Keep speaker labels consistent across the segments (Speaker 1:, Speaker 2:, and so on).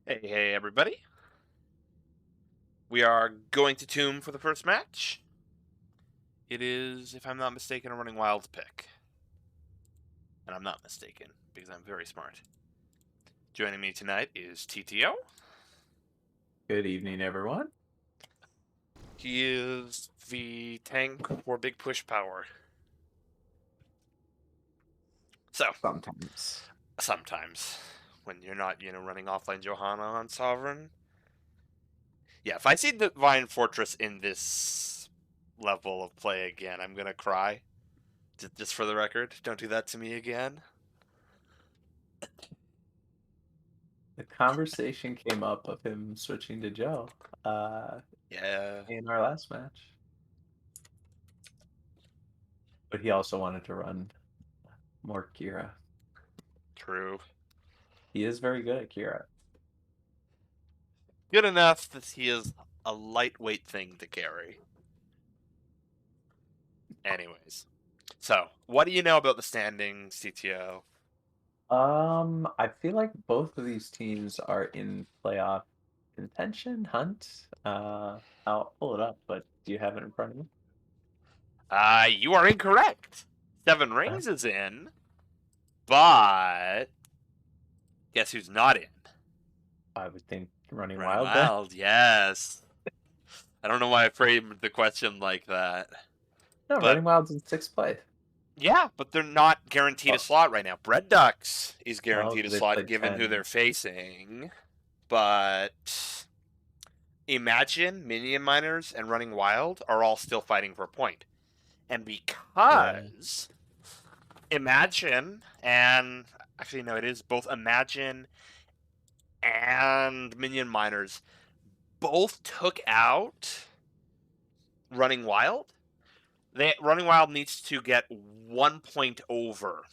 Speaker 1: Hey, everybody. We are going to Tomb for the first match. It is, if I'm not mistaken, a Running Wild pick. And I'm not mistaken, because I'm very smart. Joining me tonight is TTO.
Speaker 2: Good evening, everyone.
Speaker 1: He is the tank for big push power. So,
Speaker 2: Sometimes.
Speaker 1: sometimes, when you're not, running offline Johanna on Sovereign. Yeah, if I see Divine Fortress in this level of play again, I'm gonna cry. Just for the record, don't do that to me again.
Speaker 2: The conversation came up of him switching to Joe
Speaker 1: Yeah,
Speaker 2: in our last match, but he also wanted to run more Kira.
Speaker 1: true.
Speaker 2: He is very good at Kira.
Speaker 1: Good enough that he is a lightweight thing to carry. Anyways, so what do you know about the standings, CTO?
Speaker 2: I feel like both of these teams are in playoff contention hunt. I'll pull it up, but do you have it in front of me?
Speaker 1: You are incorrect. Seven
Speaker 2: Uh,
Speaker 1: Rings is in, but guess who's not in?
Speaker 2: I would think Running
Speaker 1: Running
Speaker 2: Wild then.
Speaker 1: Wild, yes. I don't know why I framed the question like that.
Speaker 2: No,
Speaker 1: But
Speaker 2: Running Wild's in sixth place.
Speaker 1: yeah, but they're not guaranteed a
Speaker 2: Oh,
Speaker 1: slot right now. Bread Ducks is
Speaker 2: oh,
Speaker 1: guaranteed a
Speaker 2: because they
Speaker 1: slot
Speaker 2: played
Speaker 1: given who
Speaker 2: 10.
Speaker 1: they're facing. But Imagine, Minion Miners, and Running Wild are all still fighting for a point. And
Speaker 2: Yeah.
Speaker 1: because Imagine and actually no, it is both Imagine and Minion Miners both took out Running Wild. Running Wild needs to get 1 point over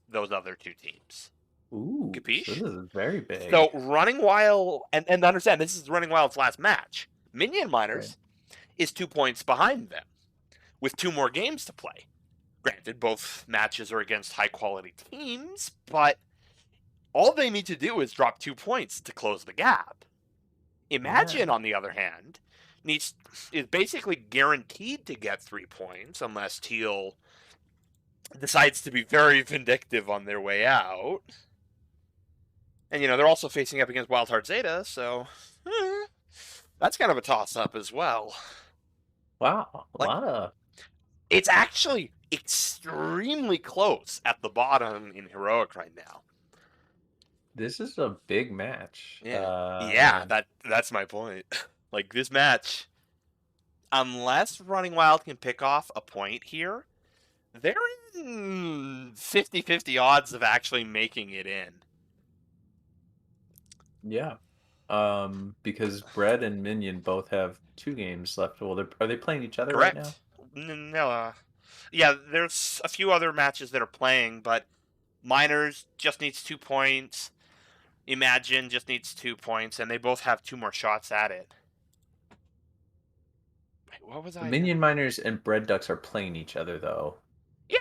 Speaker 1: those other two teams.
Speaker 2: Ooh, so
Speaker 1: Capiche?
Speaker 2: this is very big.
Speaker 1: So Running Wild, and understand this is Running Wild's last match. Minion
Speaker 2: Right.
Speaker 1: Miners is 2 points behind them with two more games to play. Granted, both matches are against high quality teams, but all they need to do is drop 2 points to close the gap.
Speaker 2: Yeah.
Speaker 1: Imagine, on the other hand, is basically guaranteed to get 3 points unless Teal decides to be very vindictive on their way out. And they're also facing up against Wildheart Zeta, so that's kind of a toss up as well.
Speaker 2: Wow. A
Speaker 1: Like
Speaker 2: lot of
Speaker 1: it's actually extremely close at the bottom in Heroic right now.
Speaker 2: this is a big match.
Speaker 1: Yeah. Yeah, that's my point. Like this match, unless Running Wild can pick off a point here, they're in 50-50 odds of actually making it in.
Speaker 2: yeah. Because Bread and Minion both have 2 games left. Well, are they playing each other right now?
Speaker 1: Correct? No. Yeah, there's a few other matches that are playing, but Miners just needs 2 points. Imagine just needs 2 points, and they both have two more shots at it. Wait, what was
Speaker 2: The
Speaker 1: I
Speaker 2: Minion
Speaker 1: gonna?
Speaker 2: Miners and Bread Ducks are playing each other though.
Speaker 1: Yeah,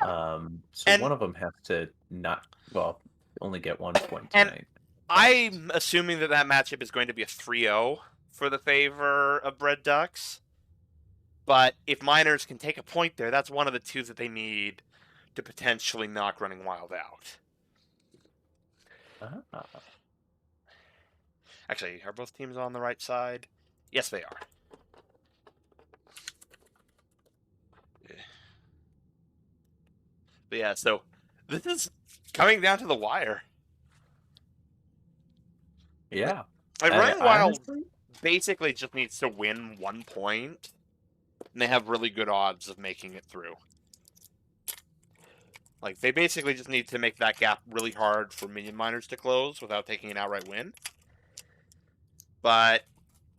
Speaker 2: So one
Speaker 1: and
Speaker 2: of them has to not well only get 1 point
Speaker 1: and
Speaker 2: tonight. But
Speaker 1: I'm assuming that matchup is going to be a 3-0 for the favor of Bread Ducks. But if Miners can take a point there, that's one of the two that they need to potentially knock Running Wild out.
Speaker 2: ah,
Speaker 1: Actually, are both teams on the right side? Yes, they are. But yeah, so this is coming down to the wire. Like,
Speaker 2: yeah.
Speaker 1: Running
Speaker 2: I
Speaker 1: Wild
Speaker 2: honestly
Speaker 1: basically just needs to win 1 point, and they have really good odds of making it through. Like, they basically just need to make that gap really hard for Minion Miners to close without taking an outright win. But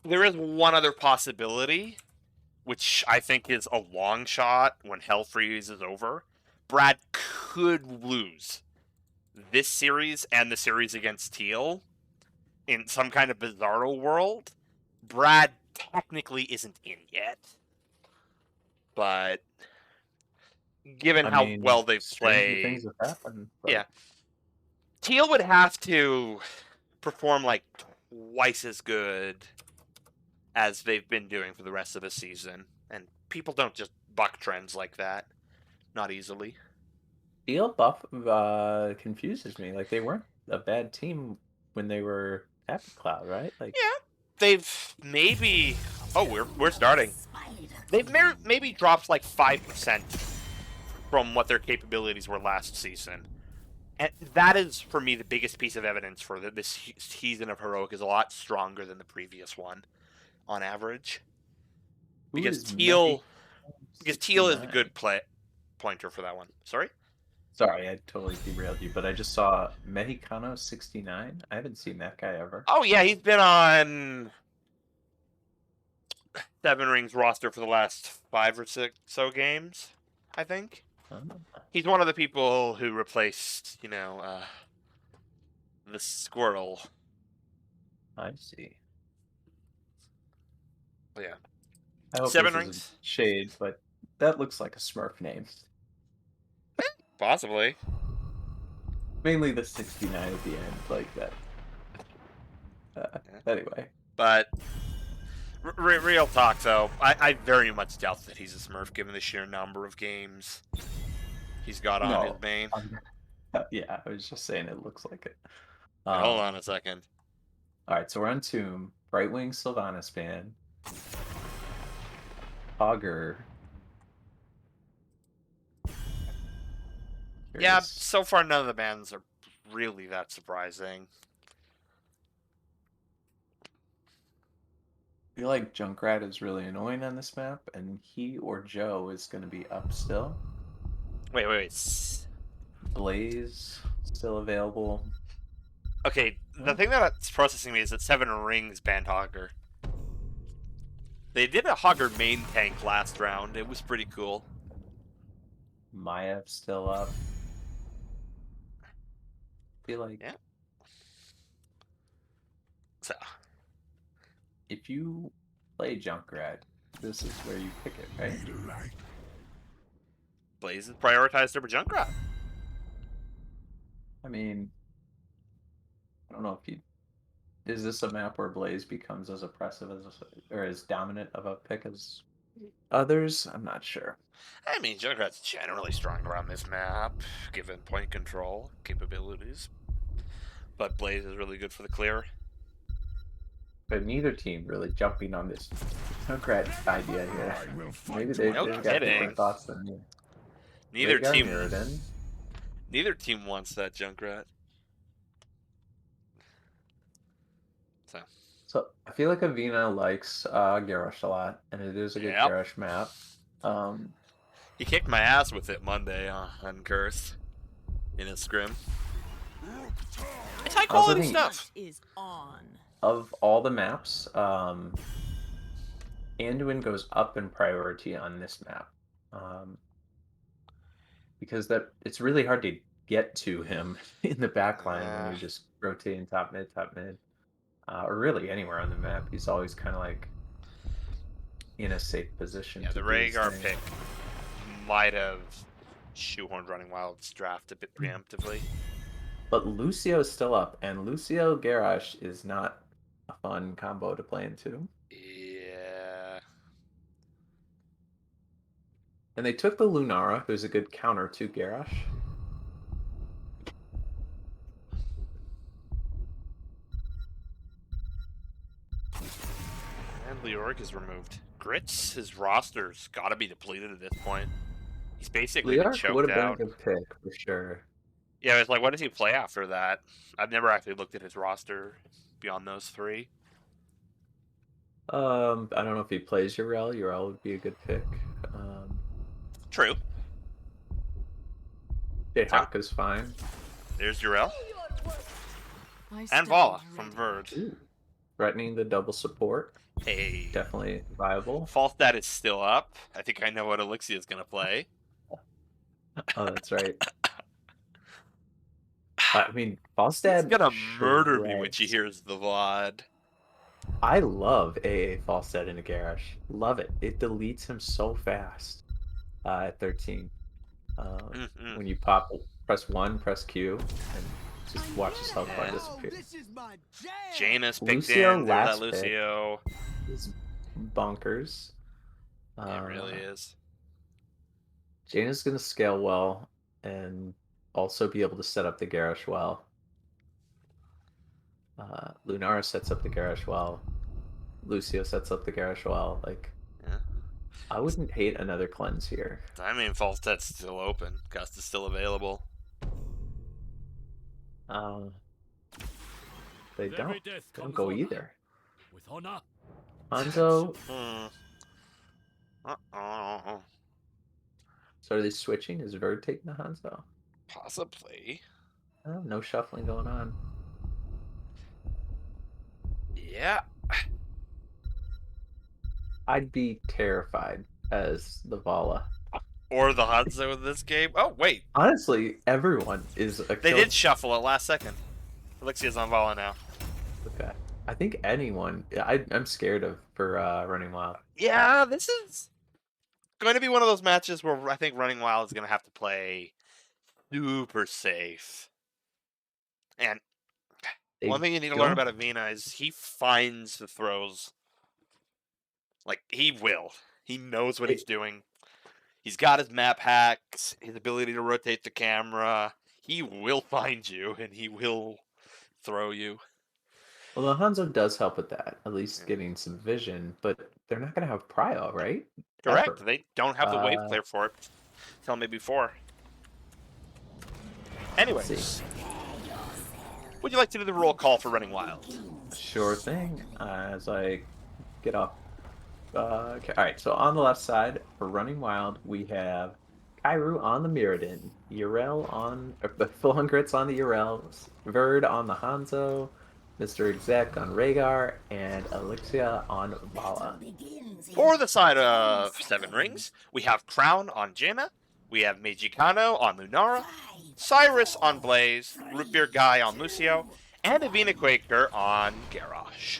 Speaker 1: there is one other possibility, which I think is a long shot when Hell Freeze is over. Brad could lose this series and the series against Teal in some kind of bizarro world. Brad technically isn't in yet, but given
Speaker 2: I
Speaker 1: how
Speaker 2: mean
Speaker 1: well they've
Speaker 2: stranger
Speaker 1: played,
Speaker 2: things have happened, but
Speaker 1: yeah, Teal would have to. perform like twice as good as they've been doing for the rest of the season. And people don't just buck trends like that. Not easily.
Speaker 2: Steel Buff confuses me. Like they weren't a bad team when they were Happy Cloud, right? Like
Speaker 1: Yeah. They've maybe. Oh, we're starting. They've maybe dropped like 5% from what their capabilities were last season. And that is, for me, the biggest piece of evidence for this season of Heroic is a lot stronger than the previous one on average.
Speaker 2: who
Speaker 1: Because
Speaker 2: is Mehi
Speaker 1: Teal is a
Speaker 2: 69?
Speaker 1: good pointer for that one. Sorry.
Speaker 2: Sorry, I totally derailed you, but I just saw Mexicano 69. I haven't seen that guy ever.
Speaker 1: Oh yeah, he's been on Seven Rings roster for the last 5 or 6 so games, I think.
Speaker 2: Oh,
Speaker 1: He's one of the people who replaced, the Squirtle.
Speaker 2: I see.
Speaker 1: Oh, yeah,
Speaker 2: I hope
Speaker 1: Seven
Speaker 2: this isn't
Speaker 1: Rings,
Speaker 2: shade, but that looks like a Smurf name.
Speaker 1: possibly.
Speaker 2: Mainly the 69 at the end, like that.
Speaker 1: Yeah.
Speaker 2: Anyway,
Speaker 1: But real talk, though, I very much doubt that he's a Smurf given the sheer number of games he's got on his
Speaker 2: no.
Speaker 1: main.
Speaker 2: Yeah, I was just saying it looks like it.
Speaker 1: Wait, hold on
Speaker 2: Um,
Speaker 1: a second.
Speaker 2: all right, so we're on Tomb, Brightwing Sylvanas Band, Augur.
Speaker 1: Yeah,
Speaker 2: Curious.
Speaker 1: so far none of the bands are really that surprising.
Speaker 2: I feel like Junkrat is really annoying on this map, and he or Joe is going to be up still.
Speaker 1: Wait.
Speaker 2: Blaze still available.
Speaker 1: Okay, the
Speaker 2: Well,
Speaker 1: thing that's processing me is that Seven Rings banned Hogger. They did a Hogger main tank last round. It was pretty cool.
Speaker 2: Maiev still up. Feel like
Speaker 1: Yeah. So
Speaker 2: if you play Junkrat, this is where you pick it, right?
Speaker 1: Blaze has prioritized over Junkrat.
Speaker 2: I mean, I don't know if you. Is this a map where Blaze becomes as oppressive as or as dominant of a pick as others? I'm not sure.
Speaker 1: I mean, Junkrat's generally strong around this map, given point control capabilities. But Blaze is really good for the clear.
Speaker 2: But neither team really jumping on this Junkrat idea here. Maybe
Speaker 1: No
Speaker 2: they've got
Speaker 1: kidding.
Speaker 2: different thoughts than me.
Speaker 1: Neither
Speaker 2: Rhaegar
Speaker 1: team,
Speaker 2: Mirrodin.
Speaker 1: neither team wants that Junkrat. So,
Speaker 2: So I feel like Avina likes Garrosh a lot, and it is a good
Speaker 1: yep.
Speaker 2: Garrosh map. Um,
Speaker 1: He kicked my ass with it Monday on Curse in his scrim. It's high
Speaker 2: I also
Speaker 1: quality
Speaker 2: think
Speaker 1: stuff.
Speaker 3: Is on.
Speaker 2: of all the maps, Anduin goes up in priority on this map. Because it's really hard to get to him in the back line when
Speaker 1: Uh,
Speaker 2: you're just rotating top mid, or really anywhere on the map. He's always kind of like in a safe position
Speaker 1: yeah,
Speaker 2: to
Speaker 1: the
Speaker 2: do his
Speaker 1: Rhaegar
Speaker 2: thing.
Speaker 1: pick might have shoehorned Running Wild's draft a bit preemptively.
Speaker 2: But Lucio is still up, and Lucio Garrosh is not a fun combo to play into.
Speaker 1: Yeah.
Speaker 2: And they took the Lunara, who's a good counter to Garrosh.
Speaker 1: And Leoric is removed. Grits, his roster's got to be depleted at this point. He's basically been
Speaker 2: Leark would
Speaker 1: choked
Speaker 2: have been a
Speaker 1: out.
Speaker 2: good pick for sure.
Speaker 1: Yeah, it's like, what does he play after that? I've never actually looked at his roster beyond those three.
Speaker 2: I don't know if he plays Urel. Urel would be a good pick.
Speaker 1: True. So,
Speaker 2: Jayhawk is fine.
Speaker 1: there's Urel.
Speaker 3: I
Speaker 1: And
Speaker 3: stand
Speaker 1: Vala from
Speaker 3: ready.
Speaker 1: Verd.
Speaker 2: Ooh. Threatening the double support.
Speaker 1: Hey.
Speaker 2: Definitely viable.
Speaker 1: False stat is still up. I think I know what Elixir is going to play.
Speaker 2: Oh, that's right. I mean,
Speaker 1: He's
Speaker 2: Falstad
Speaker 1: going to murder me when she
Speaker 2: shreds.
Speaker 1: hears the VOD.
Speaker 2: I love AA Falstad in a Garrosh. Love it. It deletes him so fast at 13.
Speaker 1: Mm-hmm.
Speaker 2: When you press 1, press Q, and Just watch his health bar
Speaker 1: Yeah.
Speaker 2: disappear.
Speaker 3: This is my jam.
Speaker 1: Janus picked
Speaker 2: Lucio
Speaker 1: in. There's that
Speaker 2: last pick
Speaker 1: Lucio.
Speaker 2: is bonkers.
Speaker 1: It really is.
Speaker 2: Jaina's is going to scale well and also be able to set up the Garrosh well. Lunara sets up the Garrosh well. Lucio sets up the Garrosh well. Like,
Speaker 1: Yeah.
Speaker 2: I wouldn't hate another cleanse here.
Speaker 1: I mean, Falsette's still open. Gust is still available.
Speaker 2: Um, they
Speaker 3: With
Speaker 2: don't.
Speaker 3: every death
Speaker 2: They don't
Speaker 3: comes
Speaker 2: go
Speaker 3: honor.
Speaker 2: either.
Speaker 3: With honor.
Speaker 2: Hanzo.
Speaker 1: Uh-oh.
Speaker 2: So are they switching? Is Verd taking the Hanzo?
Speaker 1: Possibly.
Speaker 2: Oh, no shuffling going on.
Speaker 1: Yeah.
Speaker 2: I'd be terrified as the Vala.
Speaker 1: Or the Hanzo in this game. Oh, wait.
Speaker 2: Honestly, everyone is a
Speaker 1: They
Speaker 2: kill.
Speaker 1: did shuffle at last second. Alexia's on Vala now.
Speaker 2: Okay. I think anyone. I'm scared of for Running Wild.
Speaker 1: Yeah, this is going to be one of those matches where I think Running Wild is going to have to play super safe. And one thing you need to learn about Avina is he finds the throws. Like, he will. He knows what he's doing. He's got his map hacks, his ability to rotate the camera. He will find you, and he will throw you.
Speaker 2: Well, the Hanzo does help with that, at least getting some vision, but they're not going to have Prio, right?
Speaker 1: Correct.
Speaker 2: Ever.
Speaker 1: They don't have the wave clear for it. Tell me before. Anyways, would you like to do the roll call for Running Wild?
Speaker 2: Sure thing. As I get off. Okay. All right. So on the left side for Running Wild, we have Kairu on the Mirrodin, Yrel on the Full on Grits on the Yrel, Verd on the Hanzo, Mr. Exec on Rhaegar, and Elixia on Vala.
Speaker 1: For the side of Seven Rings, we have Crown on Jaina, we have Meiji Kano on Lunara, Cyrus on Blaze, Root Beer Guy on Lucio, and Avina Quaker on Garrosh.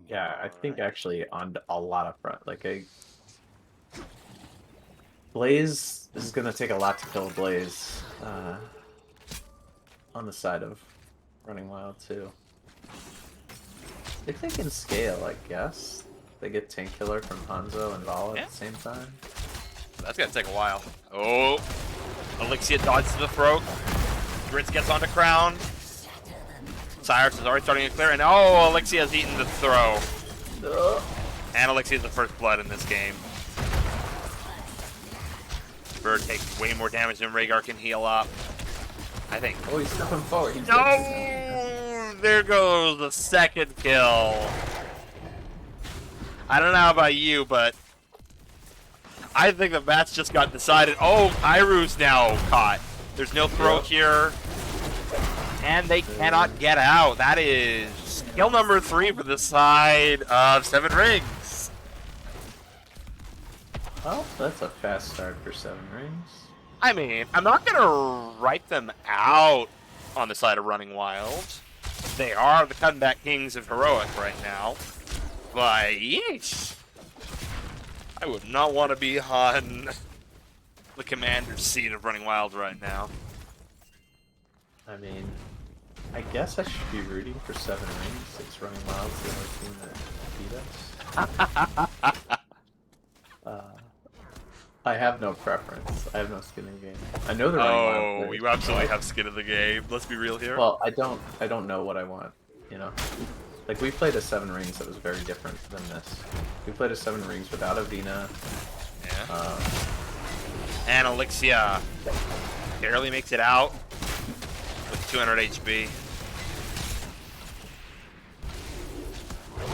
Speaker 2: Yeah, I think actually on a lot of front. Like Blaze is gonna take a lot to kill Blaze. On the side of Running Wild too. If they can scale, I guess. They get Tank Killer from Hanzo and Vala at the same time.
Speaker 1: That's gonna take a while. Oh, Elixia dodges the throat. Grits gets onto Crown. Cyrus is already starting to clear, and oh, Elixia's eaten the throw. And Elixia's the first blood in this game. Bird takes way more damage than Rhaegar can heal up. I think.
Speaker 2: Oh, he's stepping forward. He's
Speaker 1: No! There goes the second kill. I don't know about you, but I think the match just got decided. Oh, Kairu's now caught. There's no throw here. And they cannot get out. That is kill number 3 for the side of Seven Rings.
Speaker 2: Oh, that's a fast start for Seven Rings.
Speaker 1: I mean, I'm not going to write them out on the side of Running Wild. They are the comeback kings of Heroic right now. But, yeesh. I would not want to be on the commander's seat of Running Wild right now.
Speaker 2: I mean, I guess I should be rooting for Seven Rings since Running Wild's the only team that beat us. I have no preference. I have no skin in the game. I know they're Running Wild.
Speaker 1: You absolutely have skin in the game. Let's be real here.
Speaker 2: Well, I don't know what I want, you know? Like, we played a Seven Rings that was very different than this. We played a Seven Rings without Avina.
Speaker 1: Yeah. And Elixia barely makes it out with 200 HP.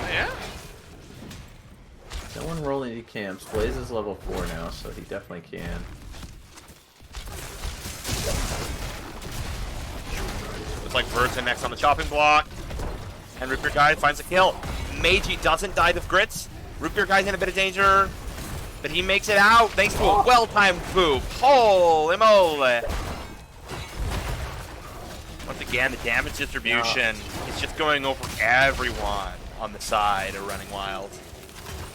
Speaker 1: Yeah.
Speaker 2: No one rolling any camps. Blaze is level 4 now, so he definitely can.
Speaker 1: Looks like Verd's next on the chopping block. And Root Beer Guy finds a kill. Meiji doesn't die to grits. Root Beer Guy's in a bit of danger. But he makes it out thanks to a well-timed boop. Holy moly. Once again, the damage distribution is just going over everyone on the side of Running Wild.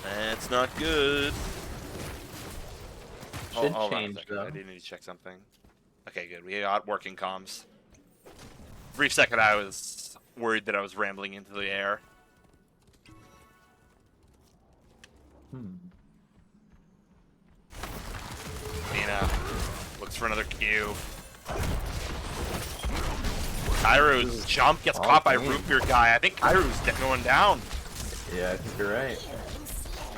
Speaker 1: That's not good.
Speaker 2: Should
Speaker 1: Hold on a
Speaker 2: change,
Speaker 1: second.
Speaker 2: though.
Speaker 1: I do need to check something. Okay, good. We got working comms. Brief second, I was worried that I was rambling into the air. Mina looks for another Q. Kairu's jump gets caught by Root Beer guy. I think Kairu's going down.
Speaker 2: Yeah, I think you're right.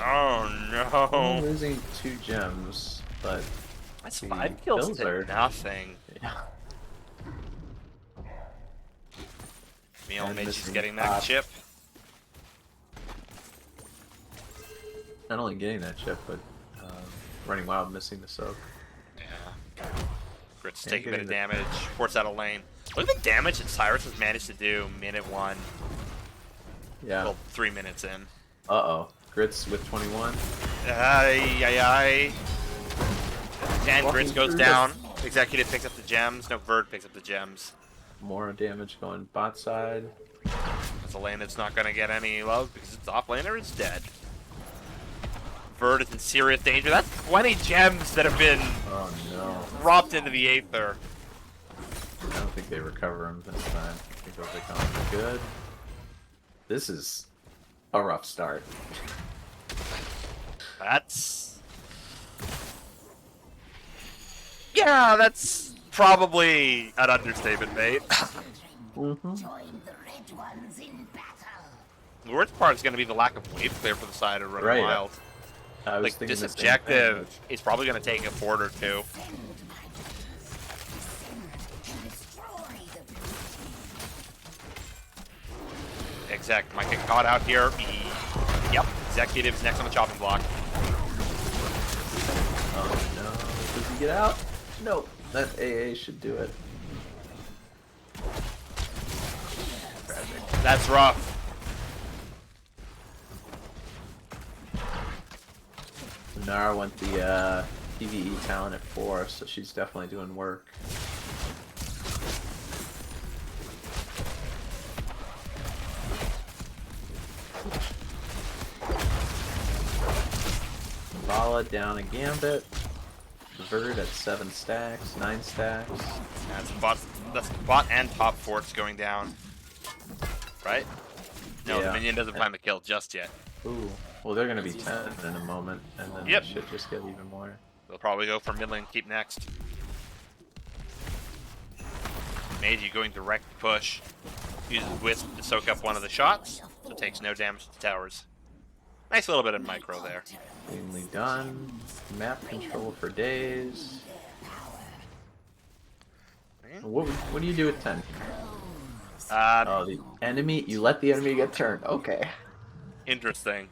Speaker 1: Oh
Speaker 2: Only
Speaker 1: no.
Speaker 2: losing 2 gems, but
Speaker 1: That's
Speaker 2: the
Speaker 1: 5 kills
Speaker 2: kills
Speaker 1: to
Speaker 2: are-
Speaker 1: nothing.
Speaker 2: yeah.
Speaker 1: Meal
Speaker 2: And
Speaker 1: Mage's
Speaker 2: missing
Speaker 1: getting that
Speaker 2: top.
Speaker 1: chip.
Speaker 2: Not only getting that chip, but running wild, missing the soak.
Speaker 1: Yeah. Grit's
Speaker 2: And
Speaker 1: taking a bit of
Speaker 2: getting the-
Speaker 1: damage. Force out of lane. Look at the damage that Cyrus has managed to do minute 1.
Speaker 2: Yeah.
Speaker 1: Well, 3 minutes in.
Speaker 2: Uh-oh. Grits with 21.
Speaker 1: Ay, ay, ay. And
Speaker 2: Walking
Speaker 1: Grits goes
Speaker 2: through
Speaker 1: down. Executive picks up the gems. No, Verd picks up the gems.
Speaker 2: More damage going bot side.
Speaker 1: It's a lane that's not going to get any love because its off laner is dead. Verd is in serious danger. That's 20 gems that have been
Speaker 2: Oh no.
Speaker 1: dropped into the Aether.
Speaker 2: I don't think they recover him this time. I think they'll become good. This is a rough start.
Speaker 1: That's... Yeah, that's probably an understatement, mate.
Speaker 2: Mm-hmm.
Speaker 4: Join the red ones in battle.
Speaker 1: The worst part is going to be the lack of wave clear for the side of Running
Speaker 2: Right.
Speaker 1: Wild.
Speaker 2: I was
Speaker 1: Like,
Speaker 2: thinking
Speaker 1: this
Speaker 2: the same
Speaker 1: objective
Speaker 2: thing.
Speaker 1: is probably going to take a fort or two.
Speaker 4: Send my daughters. Descend and destroy the blue.
Speaker 1: Exec might get caught out here. Yep, Executive's next on the chopping block.
Speaker 2: Oh no. Does he get out? Nope. That AA should do it. Tragic.
Speaker 1: That's rough.
Speaker 2: Nara went the PvE talent at 4, so she's definitely doing work. Vala down a Gambit. Verd at 7 stacks, 9 stacks.
Speaker 1: That's bot and top forts going down. Right? No,
Speaker 2: Yeah.
Speaker 1: the minion doesn't find the kill just yet.
Speaker 2: Ooh. Well, they're gonna be 10 in a moment, and then
Speaker 1: Yep.
Speaker 2: they should just get even more.
Speaker 1: They'll probably go for mid lane, keep next. Meiji going direct push. Uses Wisp to soak up one of the shots, so takes no damage to towers. Nice little bit of micro there.
Speaker 2: Cleanly done. Map control for days. What do you do with 10? Oh, the enemy. You let the enemy get turned. Okay.
Speaker 1: Interesting.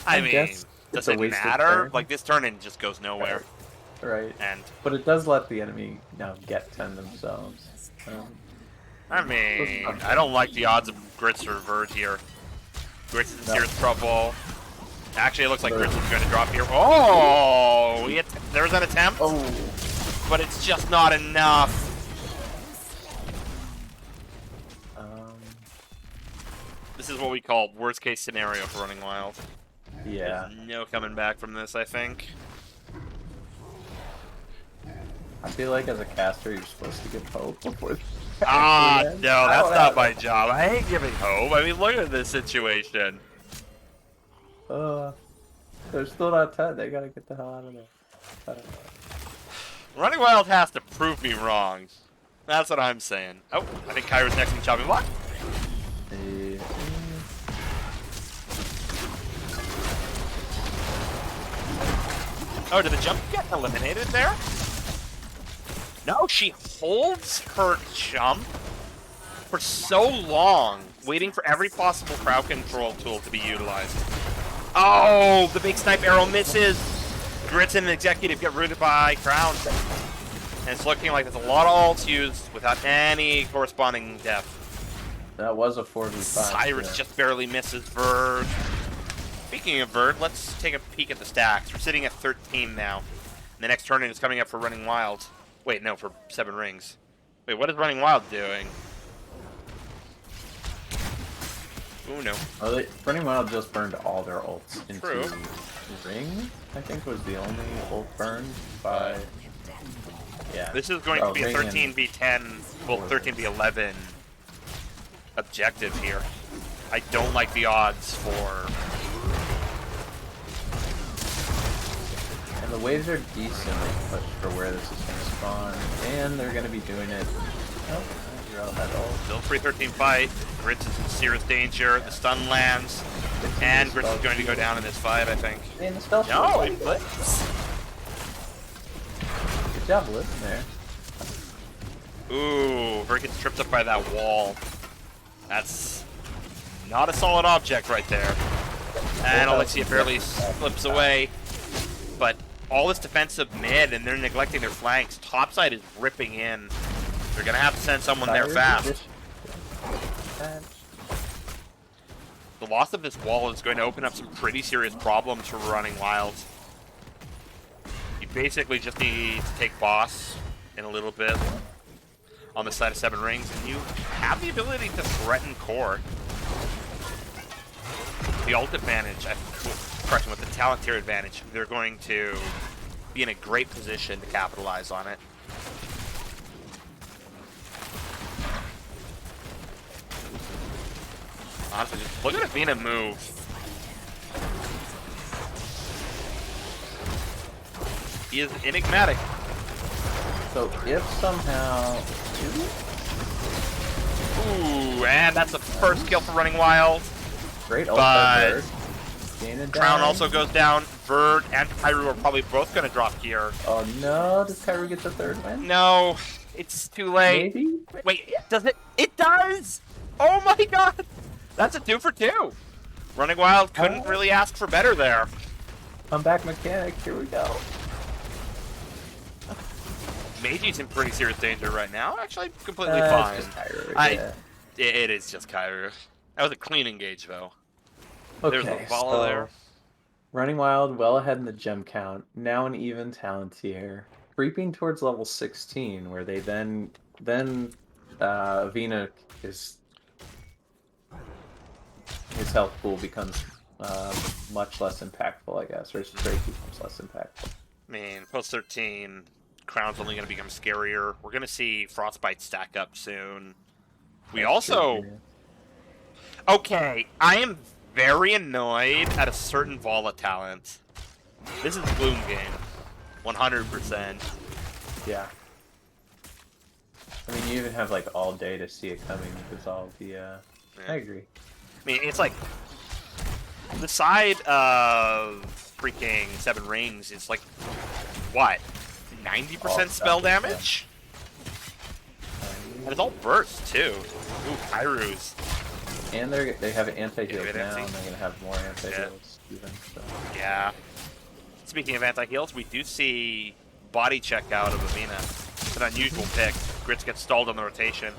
Speaker 1: I mean,
Speaker 2: guess
Speaker 1: does
Speaker 2: it's a
Speaker 1: it
Speaker 2: wasted
Speaker 1: matter?
Speaker 2: turn.
Speaker 1: Like, this turn-in just goes nowhere.
Speaker 2: Right.
Speaker 1: And,
Speaker 2: But it does let the enemy now get 10 themselves.
Speaker 1: I mean, I don't like the odds of Grits or Verd here. Grits is in
Speaker 2: No.
Speaker 1: serious trouble. Actually, it looks like Grits is going to drop here. Oh! There's an attempt,
Speaker 2: Oh.
Speaker 1: but it's just not enough. This is what we call worst-case scenario for Running Wild.
Speaker 2: Yeah.
Speaker 1: There's no coming back from this, I think.
Speaker 2: I feel like as a caster, you're supposed to give hope before.
Speaker 1: Ah,
Speaker 2: the end.
Speaker 1: no,
Speaker 2: I
Speaker 1: that's
Speaker 2: don't
Speaker 1: not
Speaker 2: have
Speaker 1: my
Speaker 2: it.
Speaker 1: job. I hate giving hope. I mean, look at this situation.
Speaker 2: They're still not 10. They gotta get the hell out of there. I don't know.
Speaker 1: Running Wild has to prove me wrong. That's what I'm saying. Oh, I think Kyra's next in the chopping block.
Speaker 2: Eh,
Speaker 1: Oh, did the jump get eliminated there? No, she holds her jump for so long, waiting for every possible crowd control tool to be utilized. Oh, the big snipe arrow misses. Grits and Executive get rooted by Crown. And it's looking like there's a lot of ults used without any corresponding death.
Speaker 2: that was a 4v5.
Speaker 1: Cyrus
Speaker 2: yeah.
Speaker 1: just barely misses Verd. Speaking of Verd, let's take a peek at the stacks. We're sitting at 13 now. The next tournament is coming up for Running Wild. Wait, no, for 7 rings. Wait, what is Running Wild doing? Ooh, no. True.
Speaker 2: Ring, I think was the only ult burned by Yeah.
Speaker 1: This is going to be a
Speaker 2: Ring and-
Speaker 1: 13v10, well, 13v11 objective here. I don't like the odds for...
Speaker 2: And the waves are decently pushed for where this is going to spawn, and they're going to be doing it. Oh, you're all that old.
Speaker 1: Still 3-13 fight. Grits is in serious danger. The stun lands. And Grits is going to go down in this fight, I think.
Speaker 2: And the spell
Speaker 1: No,
Speaker 2: shield.
Speaker 1: he flips.
Speaker 2: Good job living there.
Speaker 1: Ooh, Vert gets tripped up by that wall. That's not a solid object right there. And Alexia barely slips away. But all this defensive mid, and they're neglecting their flanks. Topside is ripping in. They're going to have to send someone there fast. The loss of this wall is going to open up some pretty serious problems for running wild. You basically just need to take boss in a little bit on the side of 7 rings, and you have the ability to threaten core. The ult advantage, correction, with the talent tier advantage, they're going to be in a great position to capitalize on it. Honestly, just look at Avina move. He is enigmatic.
Speaker 2: So if somehow...
Speaker 1: Ooh, and that's the first kill for Running Wild.
Speaker 2: Great ult
Speaker 1: But
Speaker 2: by Bird. Gaining
Speaker 1: Crown
Speaker 2: down.
Speaker 1: also goes down. Verd and Kairu are probably both going to drop here.
Speaker 2: Oh no, does Kairu get the third win?
Speaker 1: No, it's too late.
Speaker 2: Maybe?
Speaker 1: Wait, does it? It does! Oh my god! That's a 2 for 2. Running Wild couldn't really ask for better there.
Speaker 2: Comeback mechanic, here we go.
Speaker 1: Meiji's in pretty serious danger right now. Actually, completely
Speaker 2: It's
Speaker 1: fine.
Speaker 2: just Kairu, yeah.
Speaker 1: It is just Kairu. That was a clean engage, though.
Speaker 2: Okay,
Speaker 1: There's a follow there.
Speaker 2: Running Wild, well ahead in the gem count. Now an even talent tier. Creeping towards level 16, where they then Avina is... His health pool becomes much less impactful, I guess, or his trade becomes less impactful.
Speaker 1: I mean, post 13, Crown's only going to become scarier. We're going to see Frostbite stack up soon. We
Speaker 2: That's
Speaker 1: also...
Speaker 2: true,
Speaker 1: Okay, I am very annoyed at a certain Vala talent. This is Bloom game. 100%.
Speaker 2: yeah. I mean, you even have like all day to see it coming because all the. I agree.
Speaker 1: I mean, it's like the side of freaking 7 rings is like what, 90% spell damage, and it's all burst too. Ooh, Kairu's.
Speaker 2: And they have anti-heals
Speaker 1: Get it,
Speaker 2: now,
Speaker 1: empty.
Speaker 2: and they're gonna have more anti-heals even. So.
Speaker 1: Yeah. Speaking of anti-heals, we do see body check out of Avina. It's an unusual pick. Grits gets stalled on the rotation.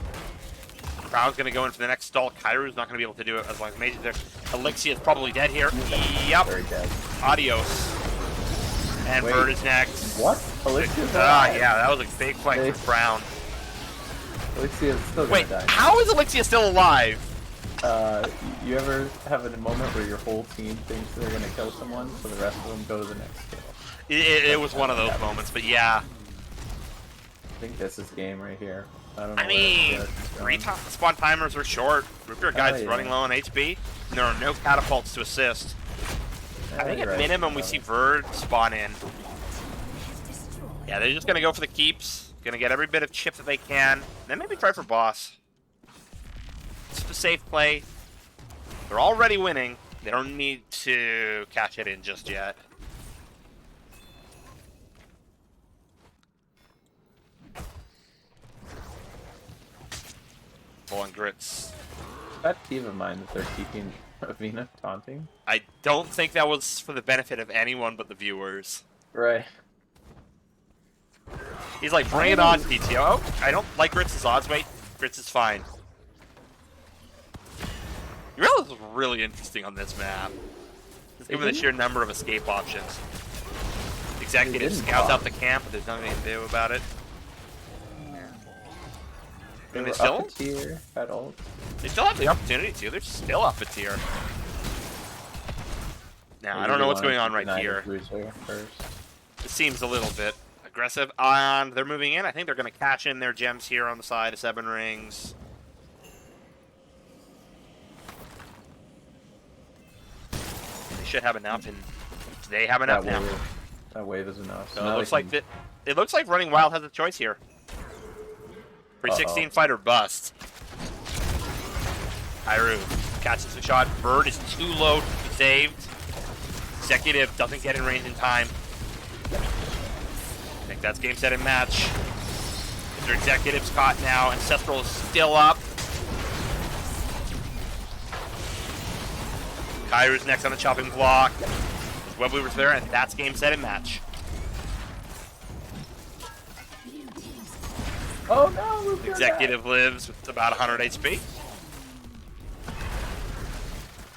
Speaker 1: Crown's going to go in for the next stall. Kairu's not going to be able to do it as long as Meiji's there. Elixir is probably dead here. Yep.
Speaker 2: Very dead.
Speaker 1: Adios. And
Speaker 2: Wait.
Speaker 1: Bird is next.
Speaker 2: What? Elixir's
Speaker 1: Ah,
Speaker 2: alive.
Speaker 1: yeah, that was a big flank
Speaker 2: They-
Speaker 1: from Crown.
Speaker 2: Elixir's still gonna
Speaker 1: Wait,
Speaker 2: die.
Speaker 1: how is Elixir still alive?
Speaker 2: You ever have a moment where your whole team thinks they're gonna kill someone, so the rest of them go to the next kill?
Speaker 1: It was one of those moments, but yeah.
Speaker 2: I think this is game right here. I don't know.
Speaker 1: I mean, respawn timers are short. Root Beer Guide's
Speaker 2: yeah.
Speaker 1: running low on HP. And there are no catapults to assist. I think at minimum we see Verd spawn in. Yeah, they're just gonna go for the keeps. Gonna get every bit of chip that they can. Then maybe try for boss. It's the safe play. They're already winning. They don't need to cash it in just yet. Full on Grits.
Speaker 2: That team of mine that they're keeping Avina taunting.
Speaker 1: I don't think that was for the benefit of anyone but the viewers.
Speaker 2: Right.
Speaker 1: He's like, bring it on, PTO. Oh, I don't like Grits' odds. Wait, Grits is fine. Uriel is really interesting on this map. Just given the sheer number of escape options. Executive
Speaker 2: didn't
Speaker 1: scouts
Speaker 2: pop.
Speaker 1: out the camp, but there's nothing to do about it.
Speaker 2: They
Speaker 1: And
Speaker 2: were
Speaker 1: they still,
Speaker 2: up a tier at ult.
Speaker 1: they still have the opportunity to. They're still up a tier. Now, I
Speaker 2: Maybe
Speaker 1: don't
Speaker 2: they
Speaker 1: know what's
Speaker 2: wanted
Speaker 1: going on
Speaker 2: to
Speaker 1: right
Speaker 2: deny the
Speaker 1: here.
Speaker 2: Bruiser first.
Speaker 1: It seems a little bit Aggressive, and they're moving in. I think they're going to cash in their gems here on the side of 7 rings. They should have enough, and they have enough now.
Speaker 2: That wave is enough.
Speaker 1: So it looks like Running Wild has a choice here. 316 fighter bust. Hyrule catches the shot. Bird is too low to be saved. Executive doesn't get in range in time. I think that's game, set, and match. Their Executive's caught now. Ancestral is still up. Kairu's next on the chopping block. Web Weaver's there, and that's game, set, and match.
Speaker 2: Oh no!
Speaker 1: Executive lives with about 100 HP.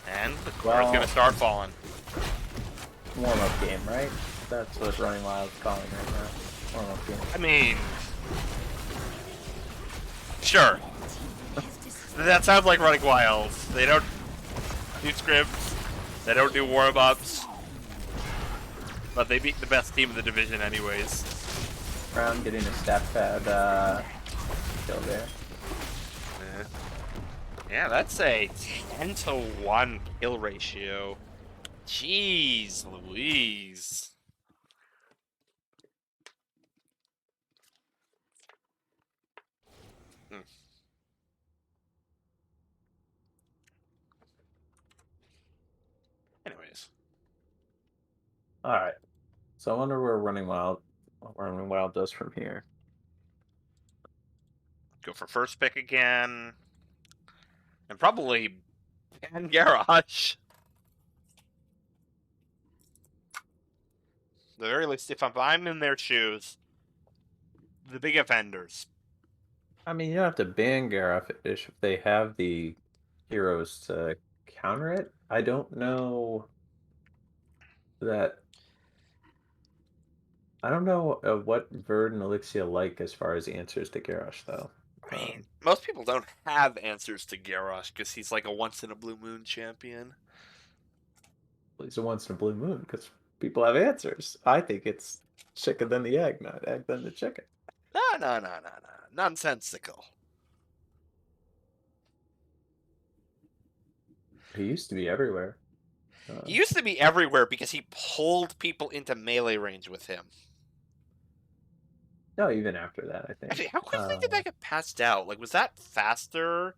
Speaker 1: And the core is going to start falling.
Speaker 2: Warm-up game, right? That's what Running Wild's calling right now. Warm-up game.
Speaker 1: I mean, sure. That sounds like Running Wilds. They don't do scripts. They don't do warm-ups. But they beat the best team in the division anyways.
Speaker 2: Brown getting a stat pad kill there.
Speaker 1: Yeah, that's a 10-to-1 kill ratio. Jeez Louise. Anyways.
Speaker 2: Alright. So I wonder where Running Wild does from here.
Speaker 1: Go for first pick again. And probably ban Garage. At the very least, if I'm in their shoes, the big offenders.
Speaker 2: I mean, you don't have to ban Gareth if they have the heroes to counter it. I don't know that. I don't know what Verd and Elixir like as far as answers to Garrosh, though.
Speaker 1: I mean, most people don't have answers to Garrosh because he's like a once-in-a-blue-moon champion.
Speaker 2: Well, he's a once-in-a-blue moon because people have answers. I think it's chicken then the egg, not egg then the chicken.
Speaker 1: No. Nonsensical.
Speaker 2: He used to be everywhere.
Speaker 1: He used to be everywhere because he pulled people into melee range with him.
Speaker 2: No, even after that, I think.
Speaker 1: Actually, how quickly did that get passed out? Like, was that faster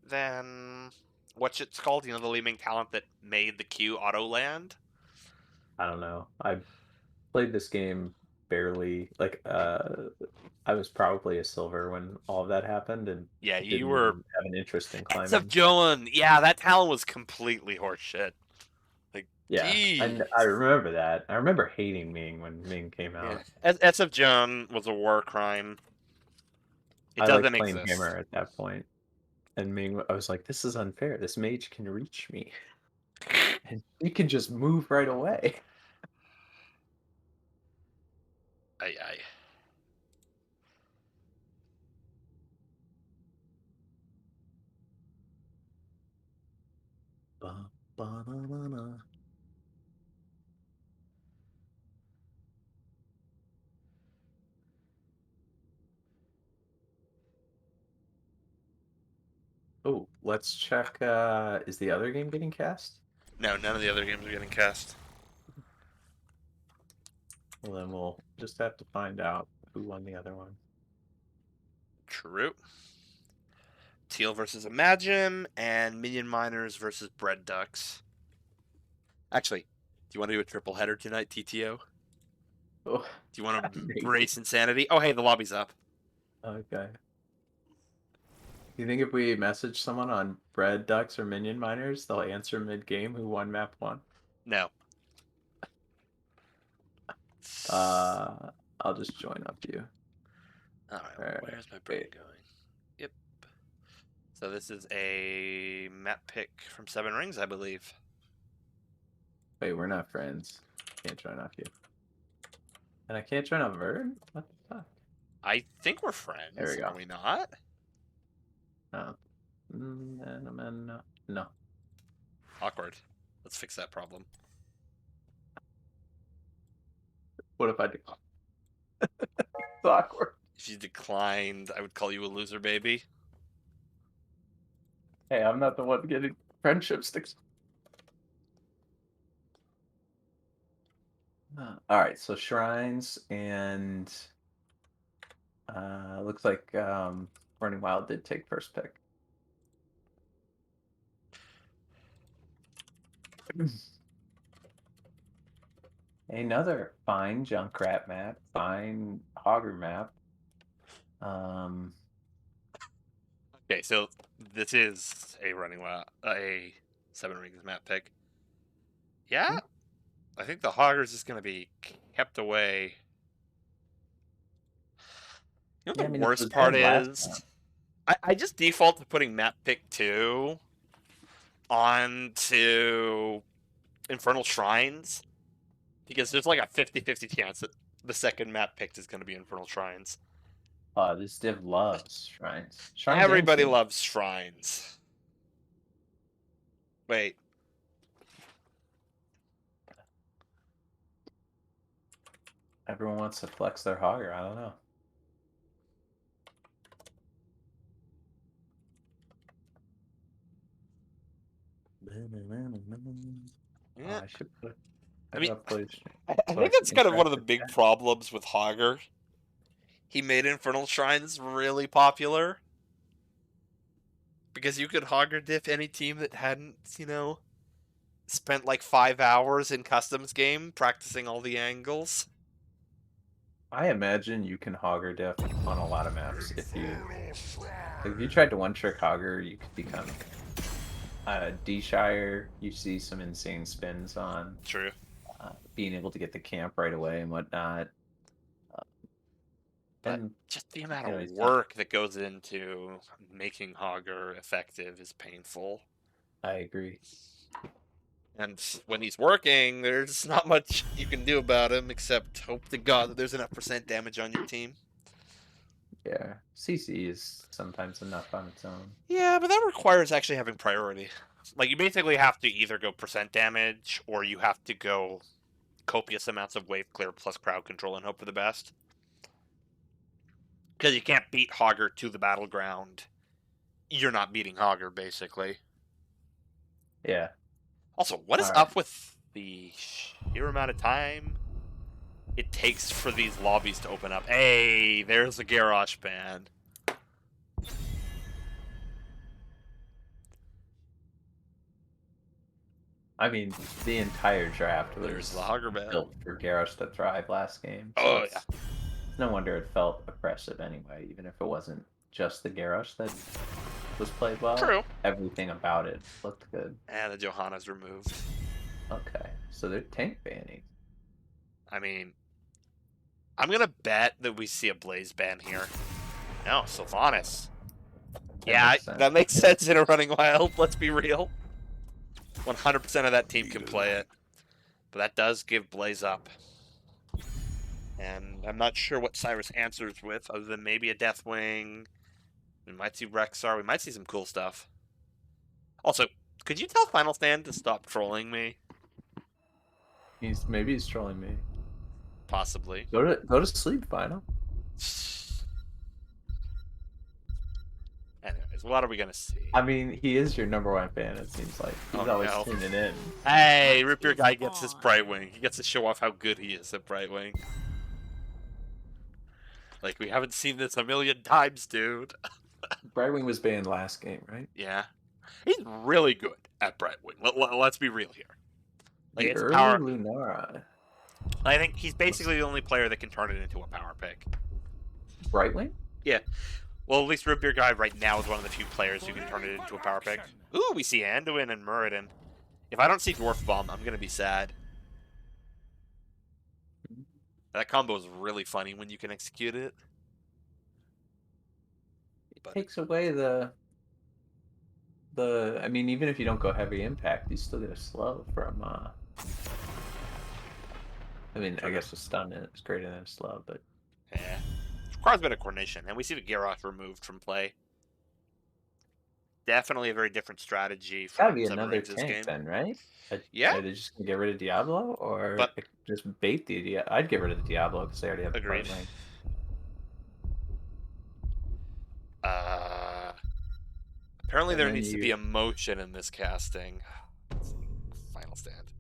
Speaker 1: than what's it's called? You know, the leading talent that made the Q auto land?
Speaker 2: I don't know. I played this game barely. Like, I was probably a silver when all of that happened, and
Speaker 1: Yeah, you
Speaker 2: didn't
Speaker 1: were
Speaker 2: even have an interest in
Speaker 1: Heads of
Speaker 2: climbing.
Speaker 1: Joan. Yeah, that talent was completely horseshit. Like,
Speaker 2: Yeah, and I remember that. I remember hating Ming when Ming came out.
Speaker 1: yeah. SF Joan was a war crime. It
Speaker 2: I
Speaker 1: doesn't
Speaker 2: liked playing
Speaker 1: exist.
Speaker 2: Hammer at that point. And Ming, I was like, this is unfair. This mage can reach me. And he can just move right away.
Speaker 1: Aye, aye.
Speaker 2: Ba-ba-na-na-na. Oh, let's check. Is the other game getting cast?
Speaker 1: No, none of the other games are getting cast.
Speaker 2: Well, then we'll just have to find out who won the other one.
Speaker 1: True. Teal versus Imagine, and Minion Miners versus Bread Ducks. Actually, do you want to do a triple header tonight, TTO?
Speaker 2: Oh,
Speaker 1: Do you want to
Speaker 2: maybe.
Speaker 1: brace insanity? Oh, hey, the lobby's up.
Speaker 2: Okay. You think if we message someone on Bread Ducks or Minion Miners, they'll answer mid-game who won map 1?
Speaker 1: No.
Speaker 2: I'll just join up to you.
Speaker 1: Alright, where's my brain going? Yep. So this is a map pick from 7 Rings, I believe.
Speaker 2: Wait, we're not friends. Can't join off you. And I can't join off Verd? What the fuck?
Speaker 1: I think we're friends.
Speaker 2: There we go.
Speaker 1: Are we not?
Speaker 2: No. No. No.
Speaker 1: Awkward. Let's fix that problem.
Speaker 2: What if I do? It's awkward.
Speaker 1: If you declined, I would call you a loser, baby.
Speaker 2: Hey, I'm not the one getting friendship sticks. All right, so shrines and looks like Running Wild did take first pick. Another fine Junkrat map, fine Hogger map.
Speaker 1: Okay, so this is a running wild, a Seven Rings map pick. Yeah, I think the Hoggers is going to be kept away. You know
Speaker 2: Yeah,
Speaker 1: what
Speaker 2: I
Speaker 1: the
Speaker 2: mean, it was
Speaker 1: worst part
Speaker 2: banned last
Speaker 1: is?
Speaker 2: time.
Speaker 1: I just default to putting map pick 2 onto Infernal Shrines because there's like a 50-50 chance that the second map picked is going to be Infernal Shrines.
Speaker 2: This div loves shrines. Shrines and
Speaker 1: Everybody
Speaker 2: king.
Speaker 1: loves Shrines. Wait.
Speaker 2: Everyone wants to flex their Hogger. I don't know. Oh,
Speaker 1: Yeah.
Speaker 2: I should put.
Speaker 1: I mean, I
Speaker 2: So I
Speaker 1: think
Speaker 2: can
Speaker 1: that's kind of one of
Speaker 2: interact
Speaker 1: the
Speaker 2: with
Speaker 1: big
Speaker 2: chat.
Speaker 1: problems with Hogger. He made Infernal Shrines really popular. Because you could Hogger diff any team that hadn't, spent like 5 hours in customs game practicing all the angles.
Speaker 2: I imagine you can Hogger diff on a lot of maps if you like. If you tried to one trick Hogger, you could become D-Shire. You see some insane spins on
Speaker 1: True.
Speaker 2: being able to get the camp right away and whatnot.
Speaker 1: But
Speaker 2: And
Speaker 1: just the amount
Speaker 2: you know,
Speaker 1: of
Speaker 2: he's not.
Speaker 1: work that goes into making Hogger effective is painful.
Speaker 2: I agree.
Speaker 1: And when he's working, there's not much you can do about him except hope to God that there's enough percent damage on your team.
Speaker 2: Yeah, CC is sometimes enough on its own.
Speaker 1: Yeah, but that requires actually having priority. Like, you basically have to either go percent damage, or you have to go copious amounts of wave clear plus crowd control and hope for the best. Because you can't beat Hogger to the battleground. You're not beating Hogger, basically.
Speaker 2: Yeah.
Speaker 1: Also, what is
Speaker 2: All right.
Speaker 1: up with the sheer amount of time it takes for these lobbies to open up? Hey, there's a Garrosh ban.
Speaker 2: I mean, the entire draft
Speaker 1: There's
Speaker 2: was
Speaker 1: the Hogger ban.
Speaker 2: built for Garrosh to thrive last game. So
Speaker 1: Oh,
Speaker 2: it's no wonder it felt oppressive anyway, even if it wasn't just the Garrosh that was played well.
Speaker 1: True.
Speaker 2: Everything about it looked good.
Speaker 1: And the Johanna's removed.
Speaker 2: Okay, so they're tank banning.
Speaker 1: I mean, I'm going to bet that we see a Blaze ban here. No, Sylvanas. Yeah,
Speaker 2: Makes sense.
Speaker 1: that makes sense in a Running Wild, let's be real. 100% of that team can play it. But that does give Blaze up. And I'm not sure what Cyrus answers with, other than maybe a Deathwing. We might see Rexar. We might see some cool stuff. Also, could you tell Final Stand to stop trolling me?
Speaker 2: Maybe he's trolling me.
Speaker 1: Possibly.
Speaker 2: Go to sleep, Final.
Speaker 1: Anyways, what are we gonna see?
Speaker 2: I mean, he is your #1 fan. It seems like he's
Speaker 1: Oh,
Speaker 2: always
Speaker 1: no.
Speaker 2: tuning in.
Speaker 1: Hey, Rip Your Guy gets his Brightwing. He gets to show off how good he is at Brightwing. Like, we haven't seen this a million times, dude.
Speaker 2: Brightwing was banned last game, right?
Speaker 1: Yeah. He's really good at Brightwing. Let's be real here. Like,
Speaker 2: The
Speaker 1: it's
Speaker 2: early
Speaker 1: power.
Speaker 2: Lunara.
Speaker 1: I think he's basically the only player that can turn it into a power pick.
Speaker 2: Brightwing?
Speaker 1: Yeah. Well, at least Root Beer Guy right now is one of the few players who can turn it into a power pick. Ooh, we see Anduin and Muradin. If I don't see Dwarf Bomb, I'm going to be sad. That combo is really funny when you can execute it.
Speaker 2: It takes away the I mean, even if you don't go heavy impact, you still get a slow from I mean, I guess a stun is greater than a slow, but
Speaker 1: Yeah. It requires a bit of coordination, and we see the Garrosh removed from play. definitely a very different strategy
Speaker 2: Gotta
Speaker 1: from
Speaker 2: be
Speaker 1: Seven
Speaker 2: another
Speaker 1: Rings this
Speaker 2: tank
Speaker 1: game.
Speaker 2: then, right?
Speaker 1: Yeah,
Speaker 2: Are they just gonna get rid of Diablo, or
Speaker 1: but
Speaker 2: just bait the I'd get rid of the Diablo because they already have
Speaker 1: agreed.
Speaker 2: Bloodline.
Speaker 1: Apparently
Speaker 2: And
Speaker 1: there
Speaker 2: then
Speaker 1: needs to be
Speaker 2: you
Speaker 1: emotion in this casting. Final stand.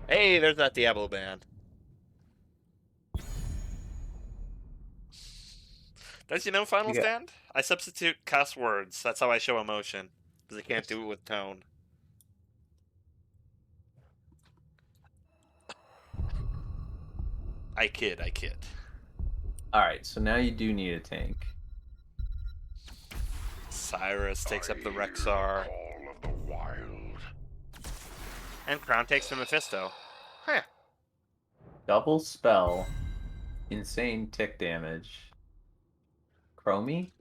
Speaker 1: Hey, there's that Diablo band. Don't you know Final
Speaker 2: you got
Speaker 1: Stand? I substitute cuss words. That's how I show emotion. Because I can't do it with tone. I kid, I kid.
Speaker 2: all right. So now you do need a tank.
Speaker 1: Cyrus takes up the Rexar. And Crown takes the Mephisto. Huh.
Speaker 2: Double spell, insane tick damage. Chromie,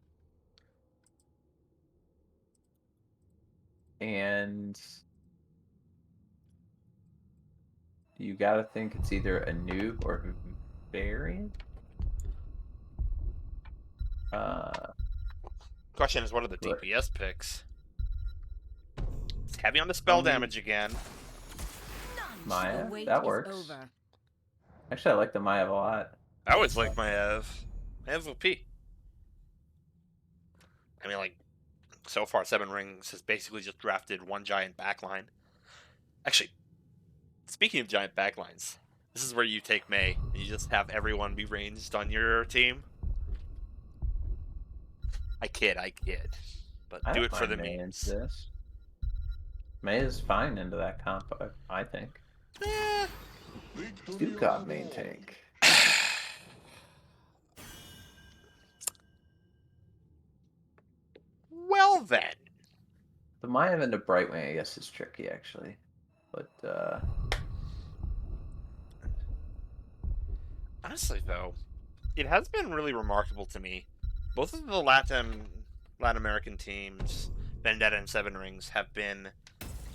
Speaker 2: and you gotta think it's either a noob or variant.
Speaker 1: Question is, what are the
Speaker 2: But
Speaker 1: DPS picks? It's heavy on the spell
Speaker 2: Chromie,
Speaker 1: damage again.
Speaker 4: None
Speaker 2: Maya,
Speaker 4: the wait
Speaker 2: that
Speaker 4: is
Speaker 2: works.
Speaker 4: over.
Speaker 2: Actually, I like the Maya a lot.
Speaker 1: I always like my Ev. Ev OP. I mean, like, so far, Seven Rings has basically just drafted one giant backline. Actually, speaking of giant backlines, this is where you take May, and you just have everyone be ranged on your team. I kid. But
Speaker 2: I
Speaker 1: do
Speaker 2: don't
Speaker 1: it for the
Speaker 2: mind May into
Speaker 1: memes.
Speaker 2: this. May is fine into that comp, I think.
Speaker 1: Eh.
Speaker 2: Stukov main tank.
Speaker 1: Well then.
Speaker 2: The Maya into Brightwing, I guess, is tricky actually. But
Speaker 1: Honestly, though, it has been really remarkable to me. Both of the Latin American teams, Vendetta and Seven Rings, have been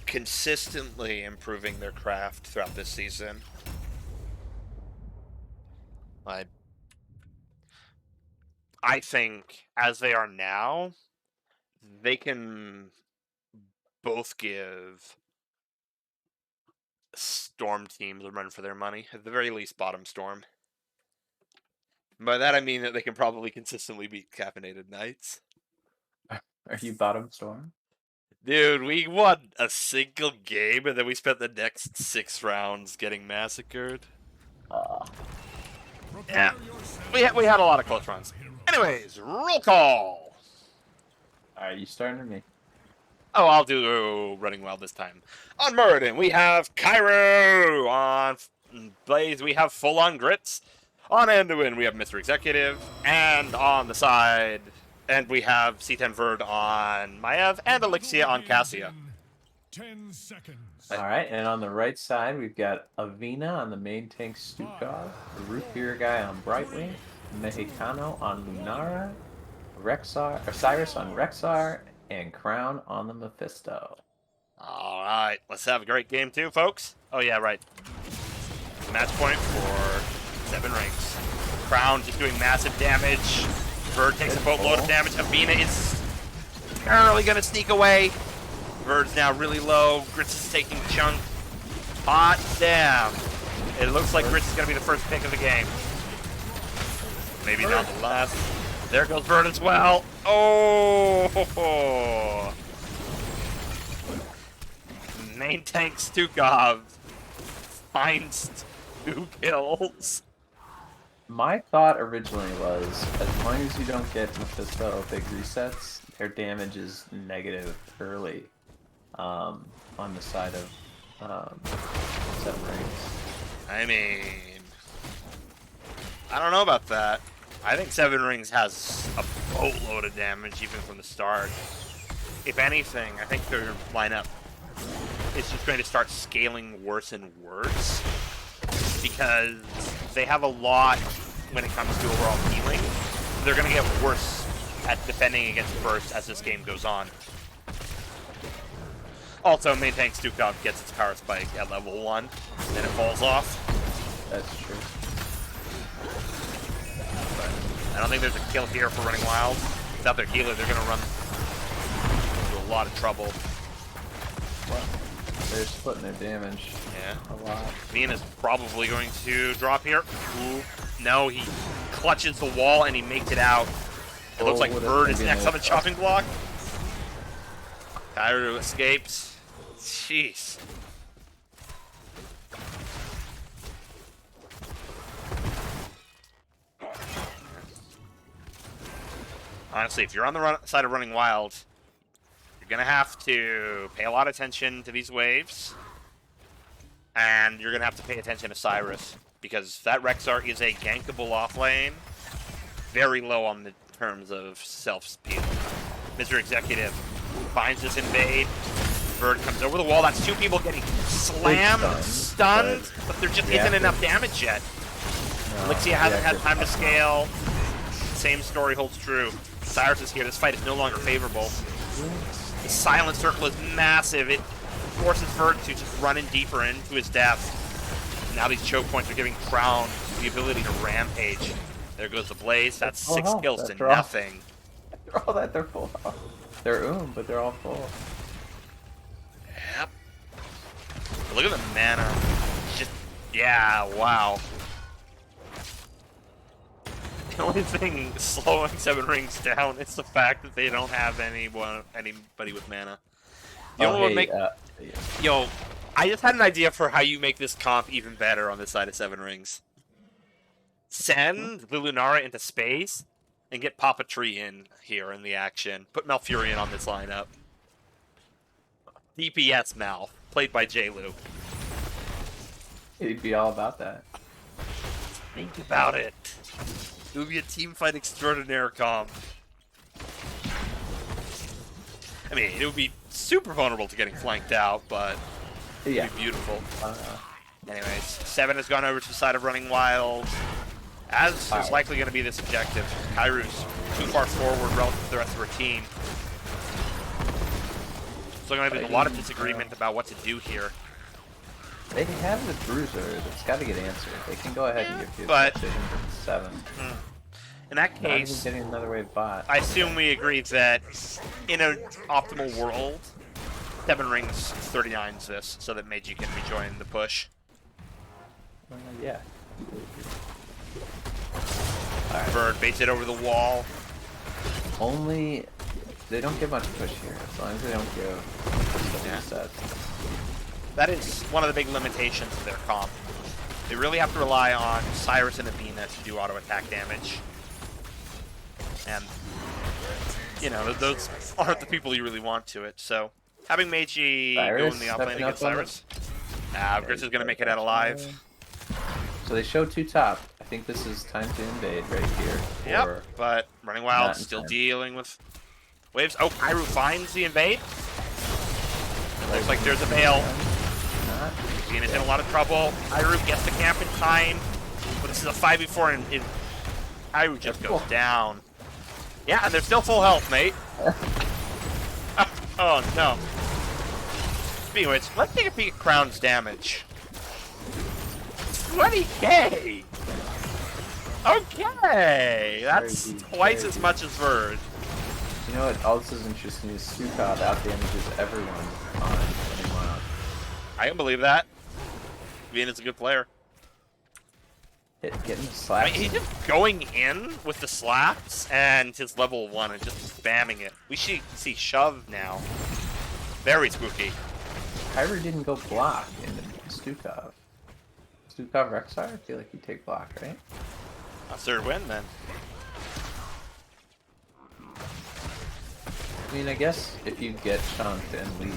Speaker 1: consistently improving their craft throughout this season. I think, as they are now, they can both give Storm teams a run for their money. At the very least, Bottom Storm. By that I mean that they can probably consistently beat Caffeinated Knights.
Speaker 2: are you bottom storm?
Speaker 1: Dude, we won a single game and then we spent the next 6 rounds getting massacred. Yeah, we had a lot of close runs. Anyways, roll call.
Speaker 2: Alright, you starting to me.
Speaker 1: Oh, I'll do Running Wild this time. On Muradin, we have Cairo. On Blaze, we have Full On Grits. On Anduin, we have Mr. Executive. And on the side, and we have C10 Verd on Maev and Elixia on Cassia.
Speaker 3: 10 seconds.
Speaker 2: Alright, and on the right side, we've got Avina on the main tank Stukov, the Root Beer guy on Brightwing, Mexicano on Lunara, Cyrus on Rexar, and Crown on the Mephisto.
Speaker 1: Alright, let's have a great game too, folks. Oh yeah, right. Match point for Seven Rings. Crown just doing massive damage. Verd takes a boatload of damage. Avina is barely gonna sneak away. Verd's now really low. Grits is taking a chunk. Hot damn. It looks like Grits is gonna be the first pick of the game. Maybe not the last. There goes Verd as well. Oh! Main tank Stukov finds 2 kills.
Speaker 2: My thought originally was, as long as you don't get Mephisto big resets, their damage is negative early on the side of Seven Rings.
Speaker 1: I mean, I don't know about that. I think Seven Rings has a boatload of damage even from the start. If anything, I think their lineup is just going to start scaling worse and worse because they have a lot when it comes to overall healing. They're going to get worse at defending against burst as this game goes on. Also, main tank Stukov gets its power spike at level 1, then it falls off.
Speaker 2: That's true.
Speaker 1: I don't think there's a kill here for Running Wild. Without their healer, they're going to run lot of trouble.
Speaker 2: They're splitting their damage
Speaker 1: Yeah.
Speaker 2: a lot.
Speaker 1: Vian is probably going to drop here. Ooh. No, he clutches the wall and he makes it out. It looks like
Speaker 2: what a
Speaker 1: Bird is
Speaker 2: thing
Speaker 1: next
Speaker 2: is.
Speaker 1: on the chopping block. Kairu escapes. Jeez. Honestly, if you're on the side of running wild, you're going to have to pay a lot of attention to these waves. And you're going to have to pay attention to Cyrus. Because that Rexar is a gankable off lane. Very low on the terms of self-speed. Mr. Executive finds this invade. Bird comes over the wall. That's two people getting slammed, stunned, but there just isn't enough damage yet. Elixia hasn't had time to scale. Same story holds true. Cyrus is here. This fight is no longer favorable. The silent circle is massive. It forces Bird to just run in deeper into his death. And now these choke points are giving Crown the ability to rampage. There goes the Blaze. That's 6 kills to nothing.
Speaker 2: After all that, they're full. They're but they're all full.
Speaker 1: Yep. But look at the mana. Just, yeah, wow. The only thing slowing Seven Rings down is the fact that they don't have anybody with mana. You know what Yo, I just had an idea for how you make this comp even better on this side of Seven Rings. Send the Lunara into space and get Papa Tree in here in the action. Put Malfurion on this lineup. DPS Mal, played by J-Lu.
Speaker 2: He'd be all about that.
Speaker 1: Think about it. It would be a team fight extraordinaire comp. I mean, it would be super vulnerable to getting flanked out, but it would be beautiful. Anyways, Seven has gone over to the side of Running Wild, as is likely going to be this objective. Kairu's too far forward relative to the rest of her team. So going to be a lot of disagreement about what to do here.
Speaker 2: They have the Bruiser that's got to get answered. They can go ahead and give
Speaker 1: but
Speaker 2: decisions at 7.
Speaker 1: In that case,
Speaker 2: not even getting another wave bot.
Speaker 1: I assume we agree that in an optimal world, Seven Rings 39s this, so that Meiji can rejoin the push.
Speaker 2: Yeah.
Speaker 1: Bird baits it over the wall.
Speaker 2: Only they don't get much push here, as long as they don't give sets.
Speaker 1: That is one of the big limitations of their comp. They really have to rely on Cyrus and Avina to do auto attack damage. And, you know, those aren't the people you really want to it. So, having Meiji go in the off lane against Cyrus. Gris is going to make it out alive.
Speaker 2: So they show 2 top. I think this is time to invade right here.
Speaker 1: Yep, but Running Wild still dealing with waves. Oh, Kairu finds the invade. Looks like there's a veil. Avina's in a lot of trouble. Kairu gets the camp in time. But this is a 5v4 and Kairu just goes down. Yeah, and they're still full health, mate. Oh, no. Speaking of which, let's take a peek at Crown's damage. 20k! Okay! That's twice as much as Verge.
Speaker 2: You know what else is interesting is Sukov outdamages everyone on Running Wild.
Speaker 1: I can believe that. Vienna's a good player.
Speaker 2: Getting the slaps.
Speaker 1: I mean, he's just going in with the slaps and his level 1 and just spamming it. We should see shove now. Very spooky.
Speaker 2: Kyrie didn't go block in Stukov. Stukov Rexar? I feel like you take block, right?
Speaker 1: A third win then.
Speaker 2: I mean, I guess if you get chunked and leave,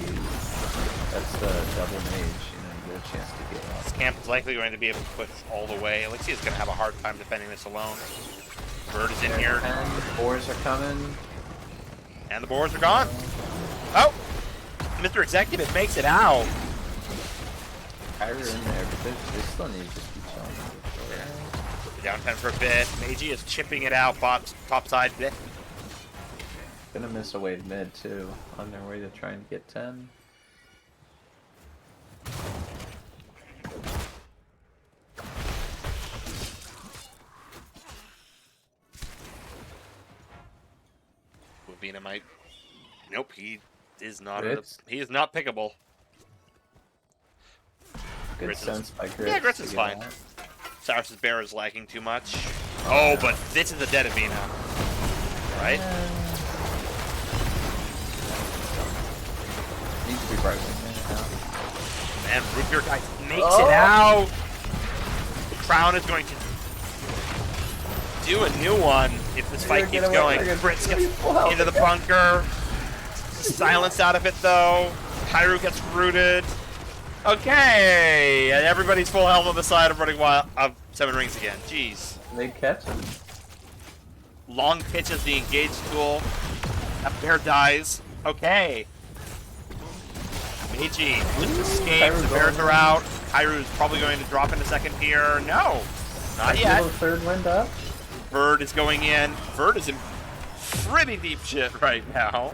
Speaker 2: that's the double mage, you know, you get a chance to get off.
Speaker 1: This camp is likely going to be able to push all the way. Alexia's going to have a hard time defending this alone. Bird is in here.
Speaker 2: And the boars are coming.
Speaker 1: And the boars are gone. Oh! Mr. Executive makes it out.
Speaker 2: Kyrie in there, but they still need to just be chilling.
Speaker 1: Downtime for a bit. Meiji is chipping it out, top side.
Speaker 2: Gonna miss a wave mid too, on their way to trying to get 10.
Speaker 1: Wavina might. Nope, he is not
Speaker 2: Grits?
Speaker 1: he is not pickable.
Speaker 2: Good
Speaker 1: Grits is-
Speaker 2: sense by Grits.
Speaker 1: Yeah, Grits
Speaker 2: to
Speaker 1: is
Speaker 2: get
Speaker 1: fine.
Speaker 2: out.
Speaker 1: Cyrus's bear is lagging too much. Oh, but this is a dead Avina. Right?
Speaker 2: Needs to be right wing now.
Speaker 1: And Root Beer guy makes it out. Crown is going to do a new one if this fight keeps going. Fritz gets into the bunker. Silenced out of it though. Kairu gets rooted. Okay, and everybody's full health on the side of running wild of 7 rings again. Jeez.
Speaker 2: They catch him.
Speaker 1: Long pitch is the engage tool. That bear dies. Okay. Meiji just escapes. The bears are out. Kairu's probably going to drop in a second here. No, not yet.
Speaker 2: Third wind up.
Speaker 1: Bird is going in. Bird is in pretty deep shit right now.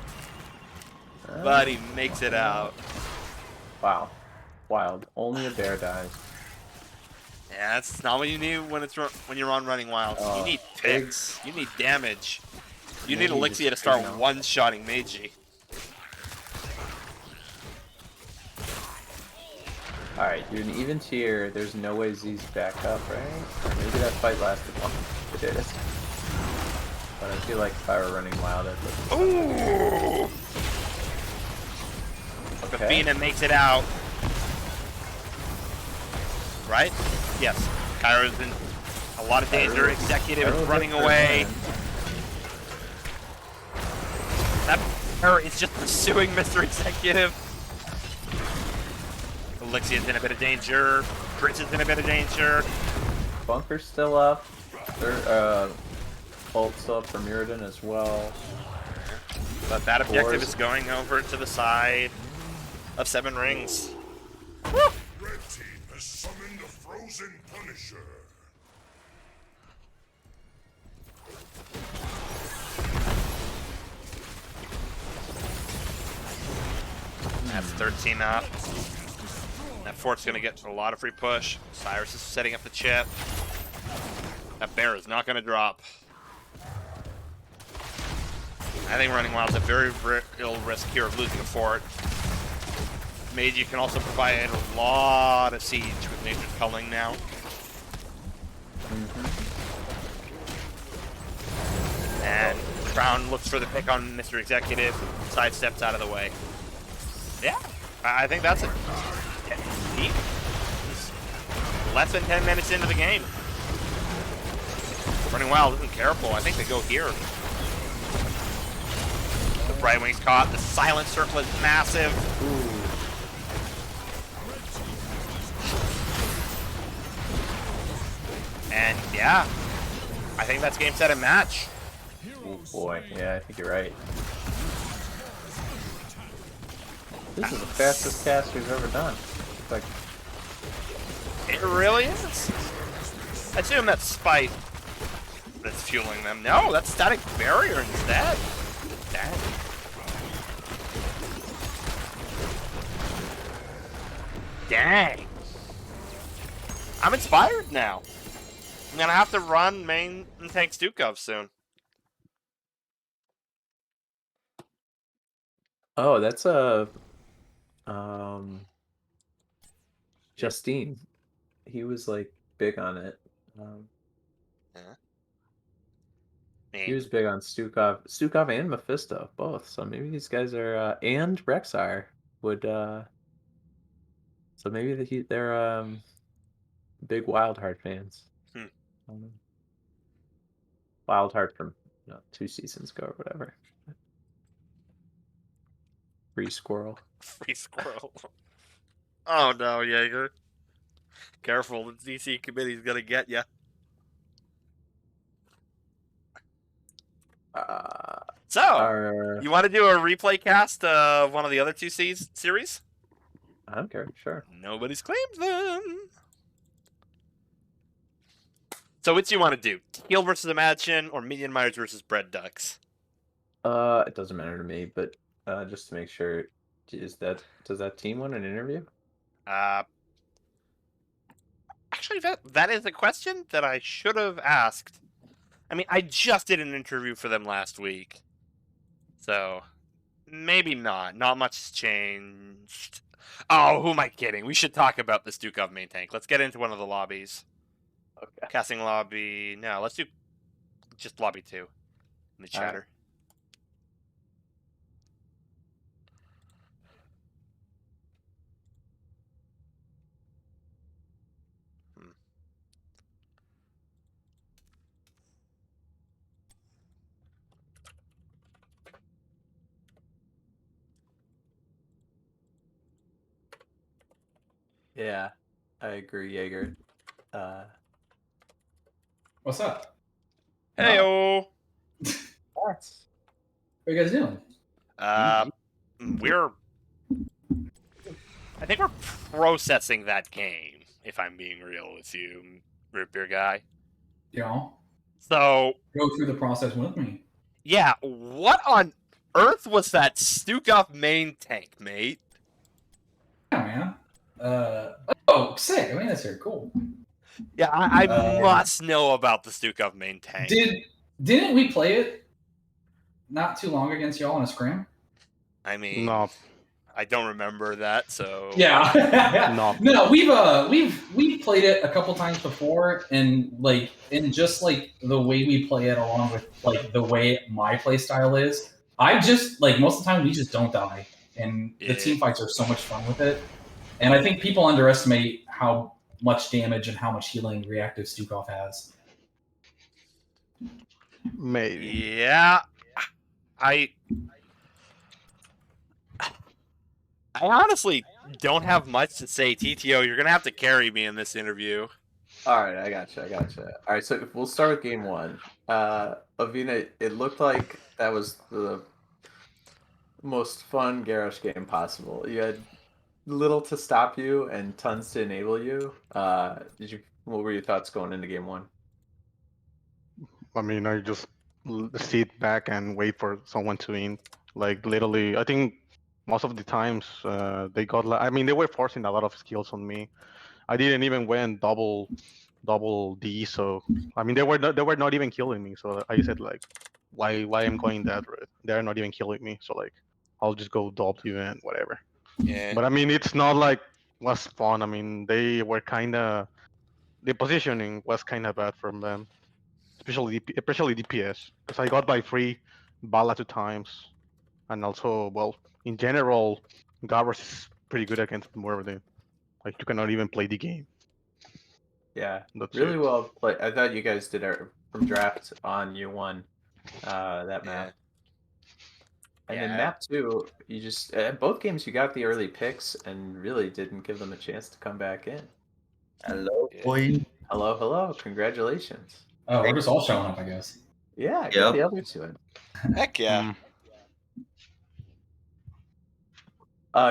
Speaker 1: But he makes it out.
Speaker 2: Wow. Wild. Only a bear dies.
Speaker 1: Yeah, that's not what you need when you're on running wild. You need picks. You need damage. You need
Speaker 2: Meiji
Speaker 1: Elixir to
Speaker 2: just
Speaker 1: start
Speaker 2: freaking out.
Speaker 1: one-shotting Meiji.
Speaker 2: Alright, you're an even tier. There's no way Z's back up, right? Or maybe that fight lasted long. It did. But I feel like if I were running wild, I'd look.
Speaker 1: Ooh!
Speaker 2: Okay.
Speaker 1: Bafina makes it out. Right? Yes. Kairu's in a lot of danger.
Speaker 2: Kairu-
Speaker 1: Executive
Speaker 2: Kairu
Speaker 1: is running
Speaker 2: hit
Speaker 1: away.
Speaker 2: first
Speaker 1: That bear is just pursuing Mr. Executive. Elixia's in a bit of danger. Prince is in a bit of danger.
Speaker 2: man. Bunker's still up. Bolt's up for Mirrodin as well.
Speaker 1: But that objective
Speaker 2: Wars.
Speaker 1: is going over to the side of 7 rings.
Speaker 3: Red team has summoned a frozen Punisher.
Speaker 1: That's 13 up. That fort's going to get a lot of free push. Cyrus is setting up the chip. That bear is not going to drop. I think running wild's a very real risk here of losing a fort. Meiji can also provide a lot of siege with Nature's Culling now. And Crown looks for the pick on Mr. Executive, sidesteps out of the way. Yeah, I think that's it. He's less than 10 minutes into the game. Running Wild isn't careful. I think they go here. The Bright Wings caught. The Silent Circle is massive. And yeah, I think that's game, set, and match.
Speaker 2: Oh boy, yeah, I think you're right. This is the fastest cast we've ever done. It's like,
Speaker 1: It really is. I assume that's Spite that's fueling them. No, that's Static Barrier instead. Dang. Dang. I'm inspired now. I'm gonna have to run main and tank Stukov soon.
Speaker 2: oh, that's a Justine. He was like big on it. He was big on Stukov and Mephisto both. So maybe these guys are and Rexar would so maybe they're big Wildheart fans.
Speaker 1: Hmm.
Speaker 2: Wildheart from 2 seasons ago or whatever. Free squirrel.
Speaker 1: Free squirrel. Oh no, Jaeger. Careful, the DC committee's gonna get ya. So,
Speaker 2: Our,
Speaker 1: you want to do a replay cast of one of the other 2 series?
Speaker 2: I don't care. Sure.
Speaker 1: Nobody's claimed them. So, which do you want to do? Teal versus Imagine or Minion Miners versus Bread Ducks?
Speaker 2: It doesn't matter to me, but just to make sure, does that team want an interview?
Speaker 1: Actually, that is a question that I should have asked. I mean, I just did an interview for them last week. So, Maybe not. Not much has changed. Oh, who am I kidding? We should talk about this Dukov main tank. Let's get into one of the lobbies.
Speaker 2: Okay.
Speaker 1: Casting lobby. No, let's do just lobby 2 in the
Speaker 2: All right.
Speaker 1: chatter.
Speaker 2: Yeah, I agree, Jaeger.
Speaker 5: What's up?
Speaker 1: Heyo.
Speaker 2: What?
Speaker 5: What are you guys doing?
Speaker 1: We're. I think we're processing that game. If I'm being real with you, root beer guy.
Speaker 5: You know,
Speaker 1: So
Speaker 5: go through the process with me.
Speaker 1: yeah, what on earth was that Stukov main tank, mate?
Speaker 5: Yeah, man. Oh, sick. I mean, that's very cool.
Speaker 1: Yeah, I
Speaker 5: Um,
Speaker 1: must know about the Stukov main tank.
Speaker 5: Didn't we play it not too long against y'all in a scrim?
Speaker 1: I mean,
Speaker 6: No,
Speaker 1: I don't remember that, so
Speaker 5: Yeah.
Speaker 6: No.
Speaker 5: No, we've played it a couple times before, and just like the way we play it, along with like the way my play style is. I just like most of the time we just don't die, and the
Speaker 1: Yeah.
Speaker 5: team fights are so much fun with it. And I think people underestimate how much damage and how much healing reactive Stukov has.
Speaker 6: maybe.
Speaker 1: Yeah, I honestly don't have much to say. TTO, you're gonna have to carry me in this interview.
Speaker 2: All right, I gotcha. All right, so we'll start with game 1. Avina, it looked like that was the most fun Garrosh game possible. You had little to stop you and tons to enable you. What were your thoughts going into game 1?
Speaker 6: I mean, I just sit back and wait for someone to win. Like literally, I think most of the times they got. I mean, they were forcing a lot of skills on me. I didn't even win double D. So I mean, they were not even killing me. So I said like, why I'm going that route? They're not even killing me. So like, I'll just go W and whatever.
Speaker 1: Yeah,
Speaker 6: But I mean, it's not like was fun. I mean, they were kind of the positioning was kind of bad from them, especially DPS, because I got by free Bala 2 times, and also well, in general, Garrus is pretty good against Muradin. Like you cannot even play the game.
Speaker 2: Yeah,
Speaker 6: That's
Speaker 2: really
Speaker 6: it.
Speaker 2: well played. I thought you guys did it from draft on year 1, that map. And then
Speaker 1: Yeah.
Speaker 2: map 2, you just both games you got the early picks and really didn't give them a chance to come back in.
Speaker 7: Hello,
Speaker 1: Yeah.
Speaker 7: boy.
Speaker 2: Hello, congratulations.
Speaker 5: Oh, we're just all showing up, I guess.
Speaker 2: Yeah, get
Speaker 7: Yep.
Speaker 2: the other 2 in.
Speaker 1: Heck yeah.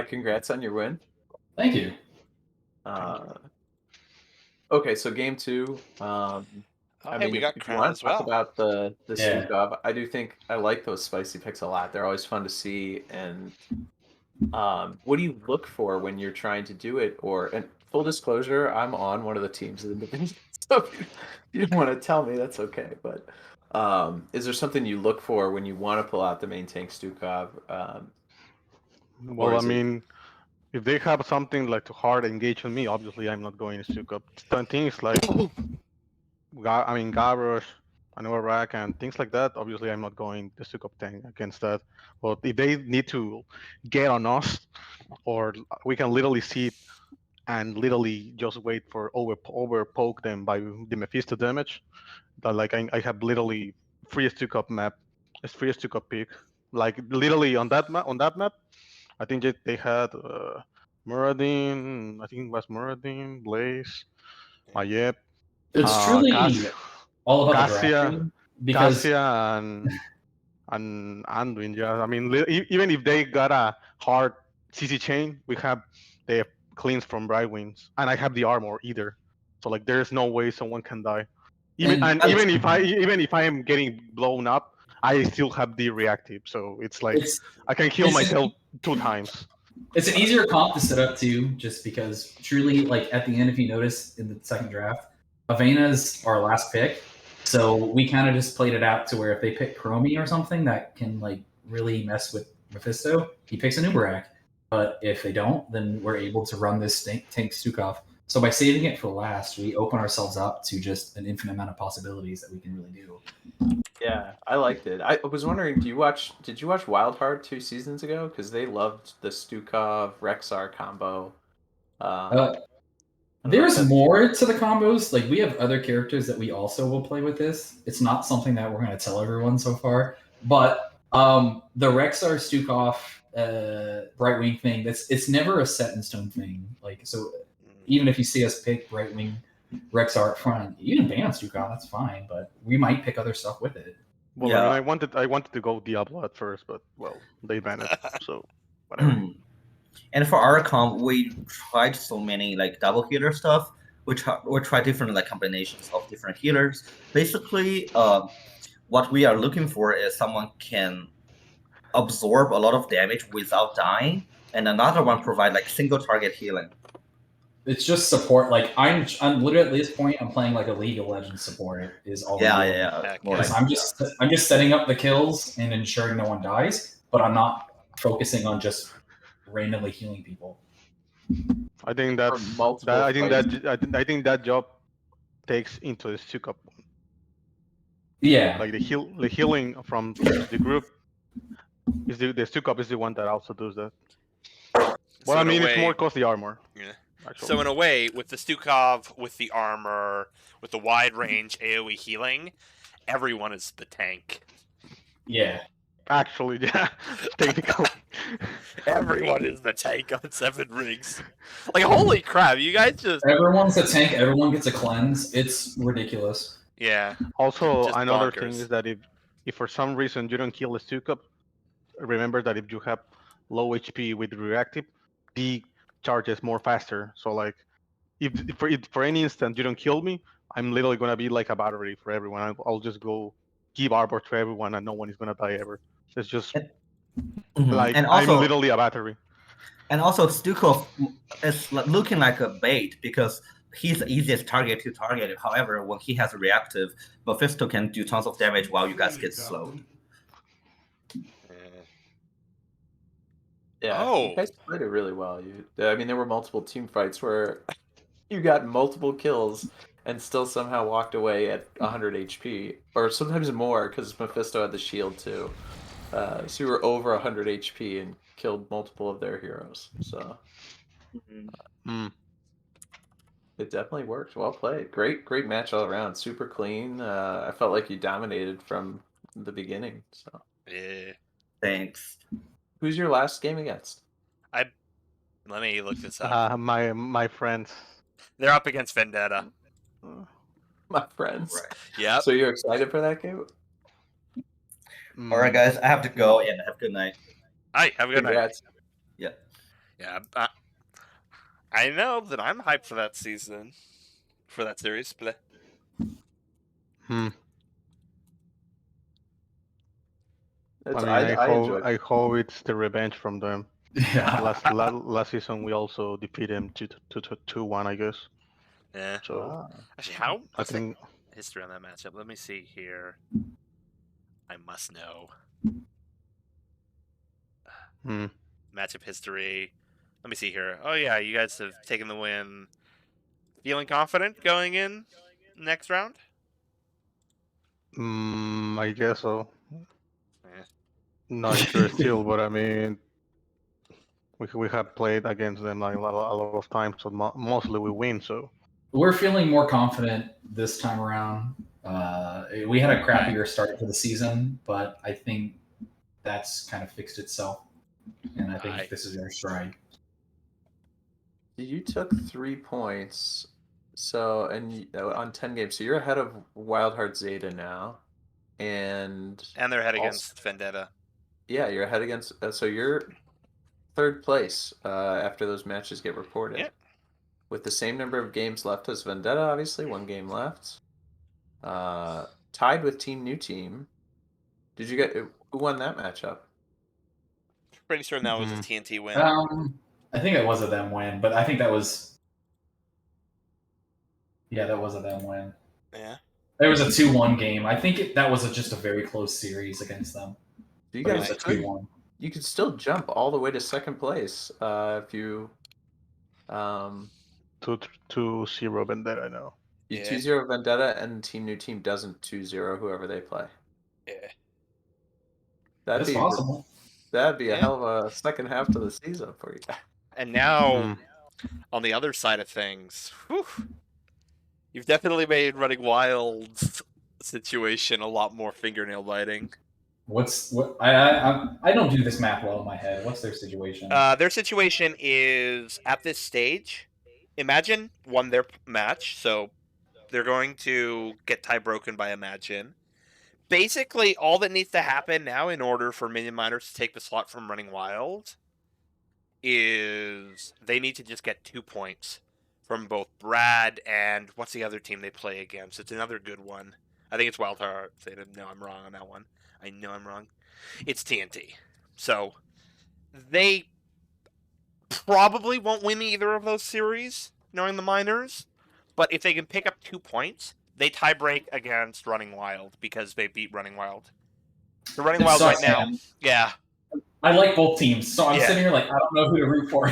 Speaker 2: Congrats on your win.
Speaker 5: Thank you.
Speaker 2: Okay, so game 2.
Speaker 1: Oh,
Speaker 2: I
Speaker 1: hey,
Speaker 2: mean,
Speaker 1: we got
Speaker 2: if you
Speaker 1: Crown
Speaker 2: want
Speaker 1: as
Speaker 2: to talk
Speaker 1: well.
Speaker 2: about the
Speaker 5: Yeah.
Speaker 2: Stukov, I do think I like those spicy picks a lot. They're always fun to see. And what do you look for when you're trying to do it? And full disclosure, I'm on one of the teams in the division, so if you don't want to tell me, that's okay. But is there something you look for when you want to pull out the main tank Stukov?
Speaker 6: Well, I
Speaker 2: is it-
Speaker 6: mean, if they have something like to hard engage on me, obviously I'm not going to Sukup. Things like, Garrosh, Anorak, and things like that. Obviously, I'm not going the Sukup tank against that. But if they need to get on us, or we can literally sit and literally just wait for over poke them by the Mephisto damage. That like I have literally free Stukop map, it's free Stukop pick. Like literally on that map, I think they had Muradin. I think it was Muradin, Blaze, Mayep,
Speaker 5: It's truly
Speaker 6: Cass,
Speaker 5: all about the
Speaker 6: Cassia,
Speaker 5: drafting because
Speaker 6: Cassia, and Anduin. Yeah, I mean even if they got a hard CC chain, we have the cleans from Brightwings, and I have the armor either. So like there's no way someone can die.
Speaker 5: and that's,
Speaker 6: Even if I am getting blown up, I still have the reactive. So it's like
Speaker 5: it's
Speaker 6: I can heal
Speaker 5: it's
Speaker 6: myself 2 times.
Speaker 5: it's an easier comp to set up too, just because truly, like at the end, if you notice in the second draft, Avena's our last pick, so we kind of just played it out to where if they pick Chromie or something, that can like really mess with Mephisto, he picks an Uberak. But if they don't, then we're able to run this tank Stukov. So by saving it for last, we open ourselves up to just an infinite amount of possibilities that we can really do.
Speaker 2: Yeah, I liked it. I was wondering, did you watch Wild Heart 2 seasons ago? Because they loved the Stukov Rexar combo. I don't know if
Speaker 5: There's
Speaker 2: that's-
Speaker 5: more to the combos. Like, we have other characters that we also will play with this. It's not something that we're going to tell everyone so far. But the Rexar Stukov Brightwing thing, it's never a set in stone thing. Like, so even if you see us pick Brightwing Rexar up front, you can ban Stukov, that's fine. But we might pick other stuff with it.
Speaker 6: Well,
Speaker 7: Yeah.
Speaker 6: I mean, I wanted to go Diablo at first, but well, they banned it, so whatever.
Speaker 7: And for our comp, we tried so many like double healer stuff. We try different like combinations of different healers. Basically, what we are looking for is someone can absorb a lot of damage without dying, and another one provide like single target healing.
Speaker 5: It's just support. Like, I'm literally at this point, I'm playing like a League of Legends support is all.
Speaker 7: Yeah.
Speaker 1: Heck
Speaker 7: More
Speaker 1: yeah.
Speaker 7: like
Speaker 5: I'm just setting up the kills and ensuring no one dies, but I'm not focusing on just randomly healing people.
Speaker 6: I think that's
Speaker 2: multiple
Speaker 6: that. I think
Speaker 2: fights.
Speaker 6: that I think that job takes into the Stukov one.
Speaker 5: Yeah.
Speaker 6: Like the healing from the group is the Stukov is the one that also does that. Well,
Speaker 1: So
Speaker 6: I
Speaker 1: in a
Speaker 6: mean, it's
Speaker 1: way-
Speaker 6: more costly armor.
Speaker 1: Yeah.
Speaker 6: Actually.
Speaker 1: So in a way, with the Stukov, with the armor, with the wide range AoE healing, everyone is the tank.
Speaker 5: Yeah.
Speaker 6: Actually, yeah, technical.
Speaker 1: Everyone is the tank on 7 rigs. Like, holy crap, you guys just...
Speaker 5: Everyone's a tank, everyone gets a cleanse. It's ridiculous.
Speaker 1: Yeah.
Speaker 6: Also,
Speaker 1: Just
Speaker 6: another
Speaker 1: bonkers.
Speaker 6: thing is that if for some reason you don't kill the Stukov, remember that if you have low HP with reactive, the charges more faster. So like, if for any instant you don't kill me, I'm literally gonna be like a battery for everyone. I'll just go give arbor to everyone, and no one is gonna die ever. It's just like
Speaker 7: and
Speaker 6: I'm
Speaker 7: also
Speaker 6: literally a battery.
Speaker 7: and also Stukov is looking like a bait because he's the easiest target to target. However, when he has a reactive, Mephisto can do tons of damage while you guys get slowed.
Speaker 2: Yeah,
Speaker 1: Oh.
Speaker 2: you guys played it really well. I mean, there were multiple team fights where you got multiple kills and still somehow walked away at 100 HP, or sometimes more because Mephisto had the shield too. So you were over 100 HP and killed multiple of their heroes. So
Speaker 6: Mm.
Speaker 2: it definitely worked. Well played. Great match all around. Super clean. I felt like you dominated from the beginning. So
Speaker 1: Yeah.
Speaker 7: Thanks.
Speaker 2: who's your last game against?
Speaker 1: Let me look this up.
Speaker 6: My friends.
Speaker 1: They're up against Vendetta.
Speaker 2: My friends.
Speaker 7: Right.
Speaker 1: Yep.
Speaker 2: So you're excited for that game?
Speaker 6: Mm.
Speaker 7: All right, guys, I have to go and have a good night.
Speaker 1: Hi, have a good night.
Speaker 2: Congrats.
Speaker 1: Yeah, I know that I'm hyped for that season, for that series. But
Speaker 6: Hmm.
Speaker 2: It's,
Speaker 6: I mean,
Speaker 2: enjoyed it.
Speaker 6: I hope it's the revenge from them.
Speaker 5: Yeah.
Speaker 6: Last season we also defeated them 2-1, I guess.
Speaker 1: yeah.
Speaker 6: So
Speaker 1: Actually, how?
Speaker 6: I
Speaker 1: What's the
Speaker 6: think
Speaker 1: history on that matchup? Let me see here. I must know.
Speaker 6: hmm.
Speaker 1: Matchup history. Let me see here. Oh yeah, you guys have taken the win. Feeling confident going in next round?
Speaker 6: I guess so.
Speaker 1: Eh.
Speaker 6: Not sure still, but I mean, we have played against them like a lot of times, so mostly we win. So
Speaker 5: We're feeling more confident this time around. We had a crappier start to the season, but I think that's kind of fixed itself. And I think
Speaker 1: Aye.
Speaker 5: this is our stride.
Speaker 2: You took 3 points, so on 10 games, so you're ahead of Wild Heart Zeta now, and
Speaker 1: And they're head
Speaker 2: Also-
Speaker 1: against Vendetta.
Speaker 2: yeah, you're ahead against. So you're third place after those matches get reported,
Speaker 1: Yeah.
Speaker 2: with the same number of games left as Vendetta. Obviously, 1 game left. Tied with Team New Team. Did you get who won that matchup?
Speaker 1: Pretty sure that was a TNT win.
Speaker 5: I think it was a them win, but I think that was. Yeah, that was a them win.
Speaker 1: Yeah.
Speaker 5: There was a 2-1 game. I think that was just a very close series against them.
Speaker 2: Do you
Speaker 5: But it
Speaker 2: guys
Speaker 5: was a
Speaker 2: could,
Speaker 5: 2-1.
Speaker 2: you could still jump all the way to second place if you
Speaker 6: 2-0 Vendetta now.
Speaker 2: you
Speaker 1: Yeah.
Speaker 2: 2-0 Vendetta and Team New Team doesn't 2-0 whoever they play.
Speaker 1: Yeah.
Speaker 2: That'd
Speaker 5: That's
Speaker 2: be
Speaker 5: possible.
Speaker 2: that'd be a
Speaker 1: Yeah.
Speaker 2: hell of a second half to the season for you.
Speaker 1: And now,
Speaker 6: Mm.
Speaker 1: on the other side of things, whew, you've definitely made Running Wild's situation a lot more fingernail biting.
Speaker 5: I don't do this math well in my head. What's their situation?
Speaker 1: Their situation is at this stage. Imagine won their match, so they're going to get tie broken by Imagine. Basically, all that needs to happen now in order for Minion Miners to take the slot from Running Wild is they need to just get 2 points from both Brad and what's the other team they play against? It's another good one. I think it's Wildheart. No, I'm wrong on that one. I know I'm wrong. It's TNT. So they probably won't win either of those series, knowing the minors. But if they can pick up 2 points, they tie break against Running Wild because they beat Running Wild. The Running
Speaker 5: It
Speaker 1: Wild
Speaker 5: sucks,
Speaker 1: right now,
Speaker 5: man.
Speaker 1: yeah.
Speaker 5: I like both teams, so I'm
Speaker 1: Yeah.
Speaker 5: sitting here like I don't know who to root for.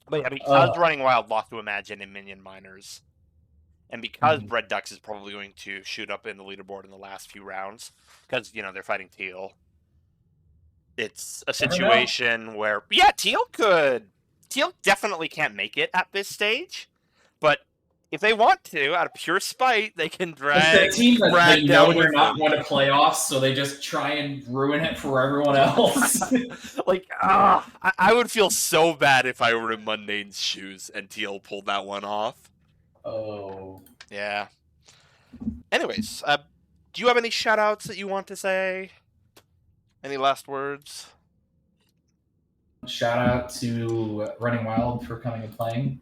Speaker 1: But yeah, because Running Wild lost to Imagine and Minion Miners, and because
Speaker 5: Mhm.
Speaker 1: Red Ducks is probably going to shoot up in the leaderboard in the last few rounds, because they're fighting Teal. It's a
Speaker 5: Never know.
Speaker 1: situation where Teal definitely can't make it at this stage, but if they want to, out of pure spite, they can
Speaker 5: It's
Speaker 1: drag
Speaker 5: that team that
Speaker 1: Brad
Speaker 5: they
Speaker 1: down
Speaker 5: know they're
Speaker 1: with
Speaker 5: not
Speaker 1: them.
Speaker 5: going to playoffs, so they just try and ruin it for everyone else.
Speaker 1: I would feel so bad if I were in Mundane's shoes and Teal pulled that one off.
Speaker 5: Oh.
Speaker 1: Yeah. Anyways, do you have any shout-outs that you want to say? Any last words?
Speaker 5: Shout out to Running Wild for coming and playing.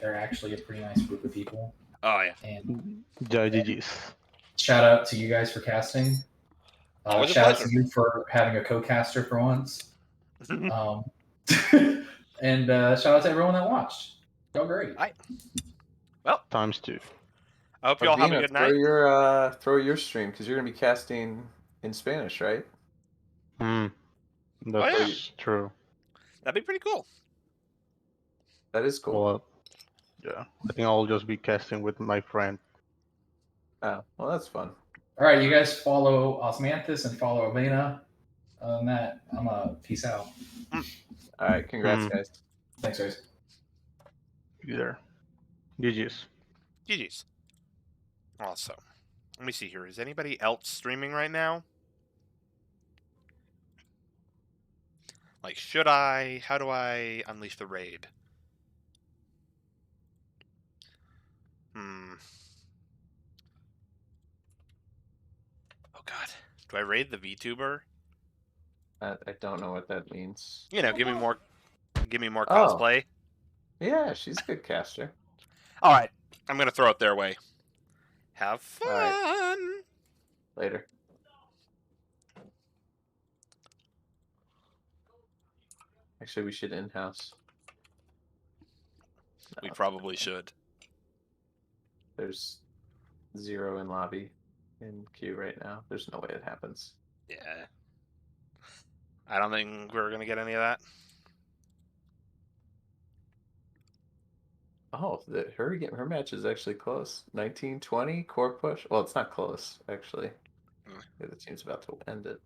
Speaker 5: They're actually a pretty nice group of people.
Speaker 1: Oh, yeah.
Speaker 5: And
Speaker 6: Yeah, GG's.
Speaker 5: shout out to you guys for casting.
Speaker 1: Always a
Speaker 5: Shout out
Speaker 1: pleasure.
Speaker 5: to you for having a co-caster for once. And shout out to everyone that watched. Go great.
Speaker 6: Times 2.
Speaker 1: I hope you all have a
Speaker 2: Avina,
Speaker 1: good night.
Speaker 2: throw your stream because you're gonna be casting in Spanish, right?
Speaker 6: That's
Speaker 1: yeah.
Speaker 6: true.
Speaker 1: That'd be pretty cool.
Speaker 2: That is cool.
Speaker 6: Well, yeah. I think I'll just be casting with my friend.
Speaker 2: Oh, well, that's fun.
Speaker 5: All right, you guys follow Osmanthus and follow Avena. Other than that, I'm peace out.
Speaker 2: All right, congrats, guys.
Speaker 5: Thanks, guys.
Speaker 6: Either. GG's.
Speaker 1: GG's. Awesome. Let me see here. Is anybody else streaming right now? Like, should I? How do I unleash the raid? Oh, God. Do I raid the VTuber?
Speaker 2: I don't know what that means.
Speaker 1: Give me more
Speaker 2: Oh.
Speaker 1: cosplay.
Speaker 2: Yeah, she's a good caster.
Speaker 1: All right. I'm going to throw it their way. Have fun.
Speaker 2: All right. Later. Actually, we should in-house.
Speaker 1: We probably should.
Speaker 2: There's 0 in lobby in queue right now. There's no way it happens.
Speaker 1: Yeah. I don't think we're going to get any of that.
Speaker 2: Oh, her match is actually close. 19-20 core push. Well, it's not close actually. The team's about to end it.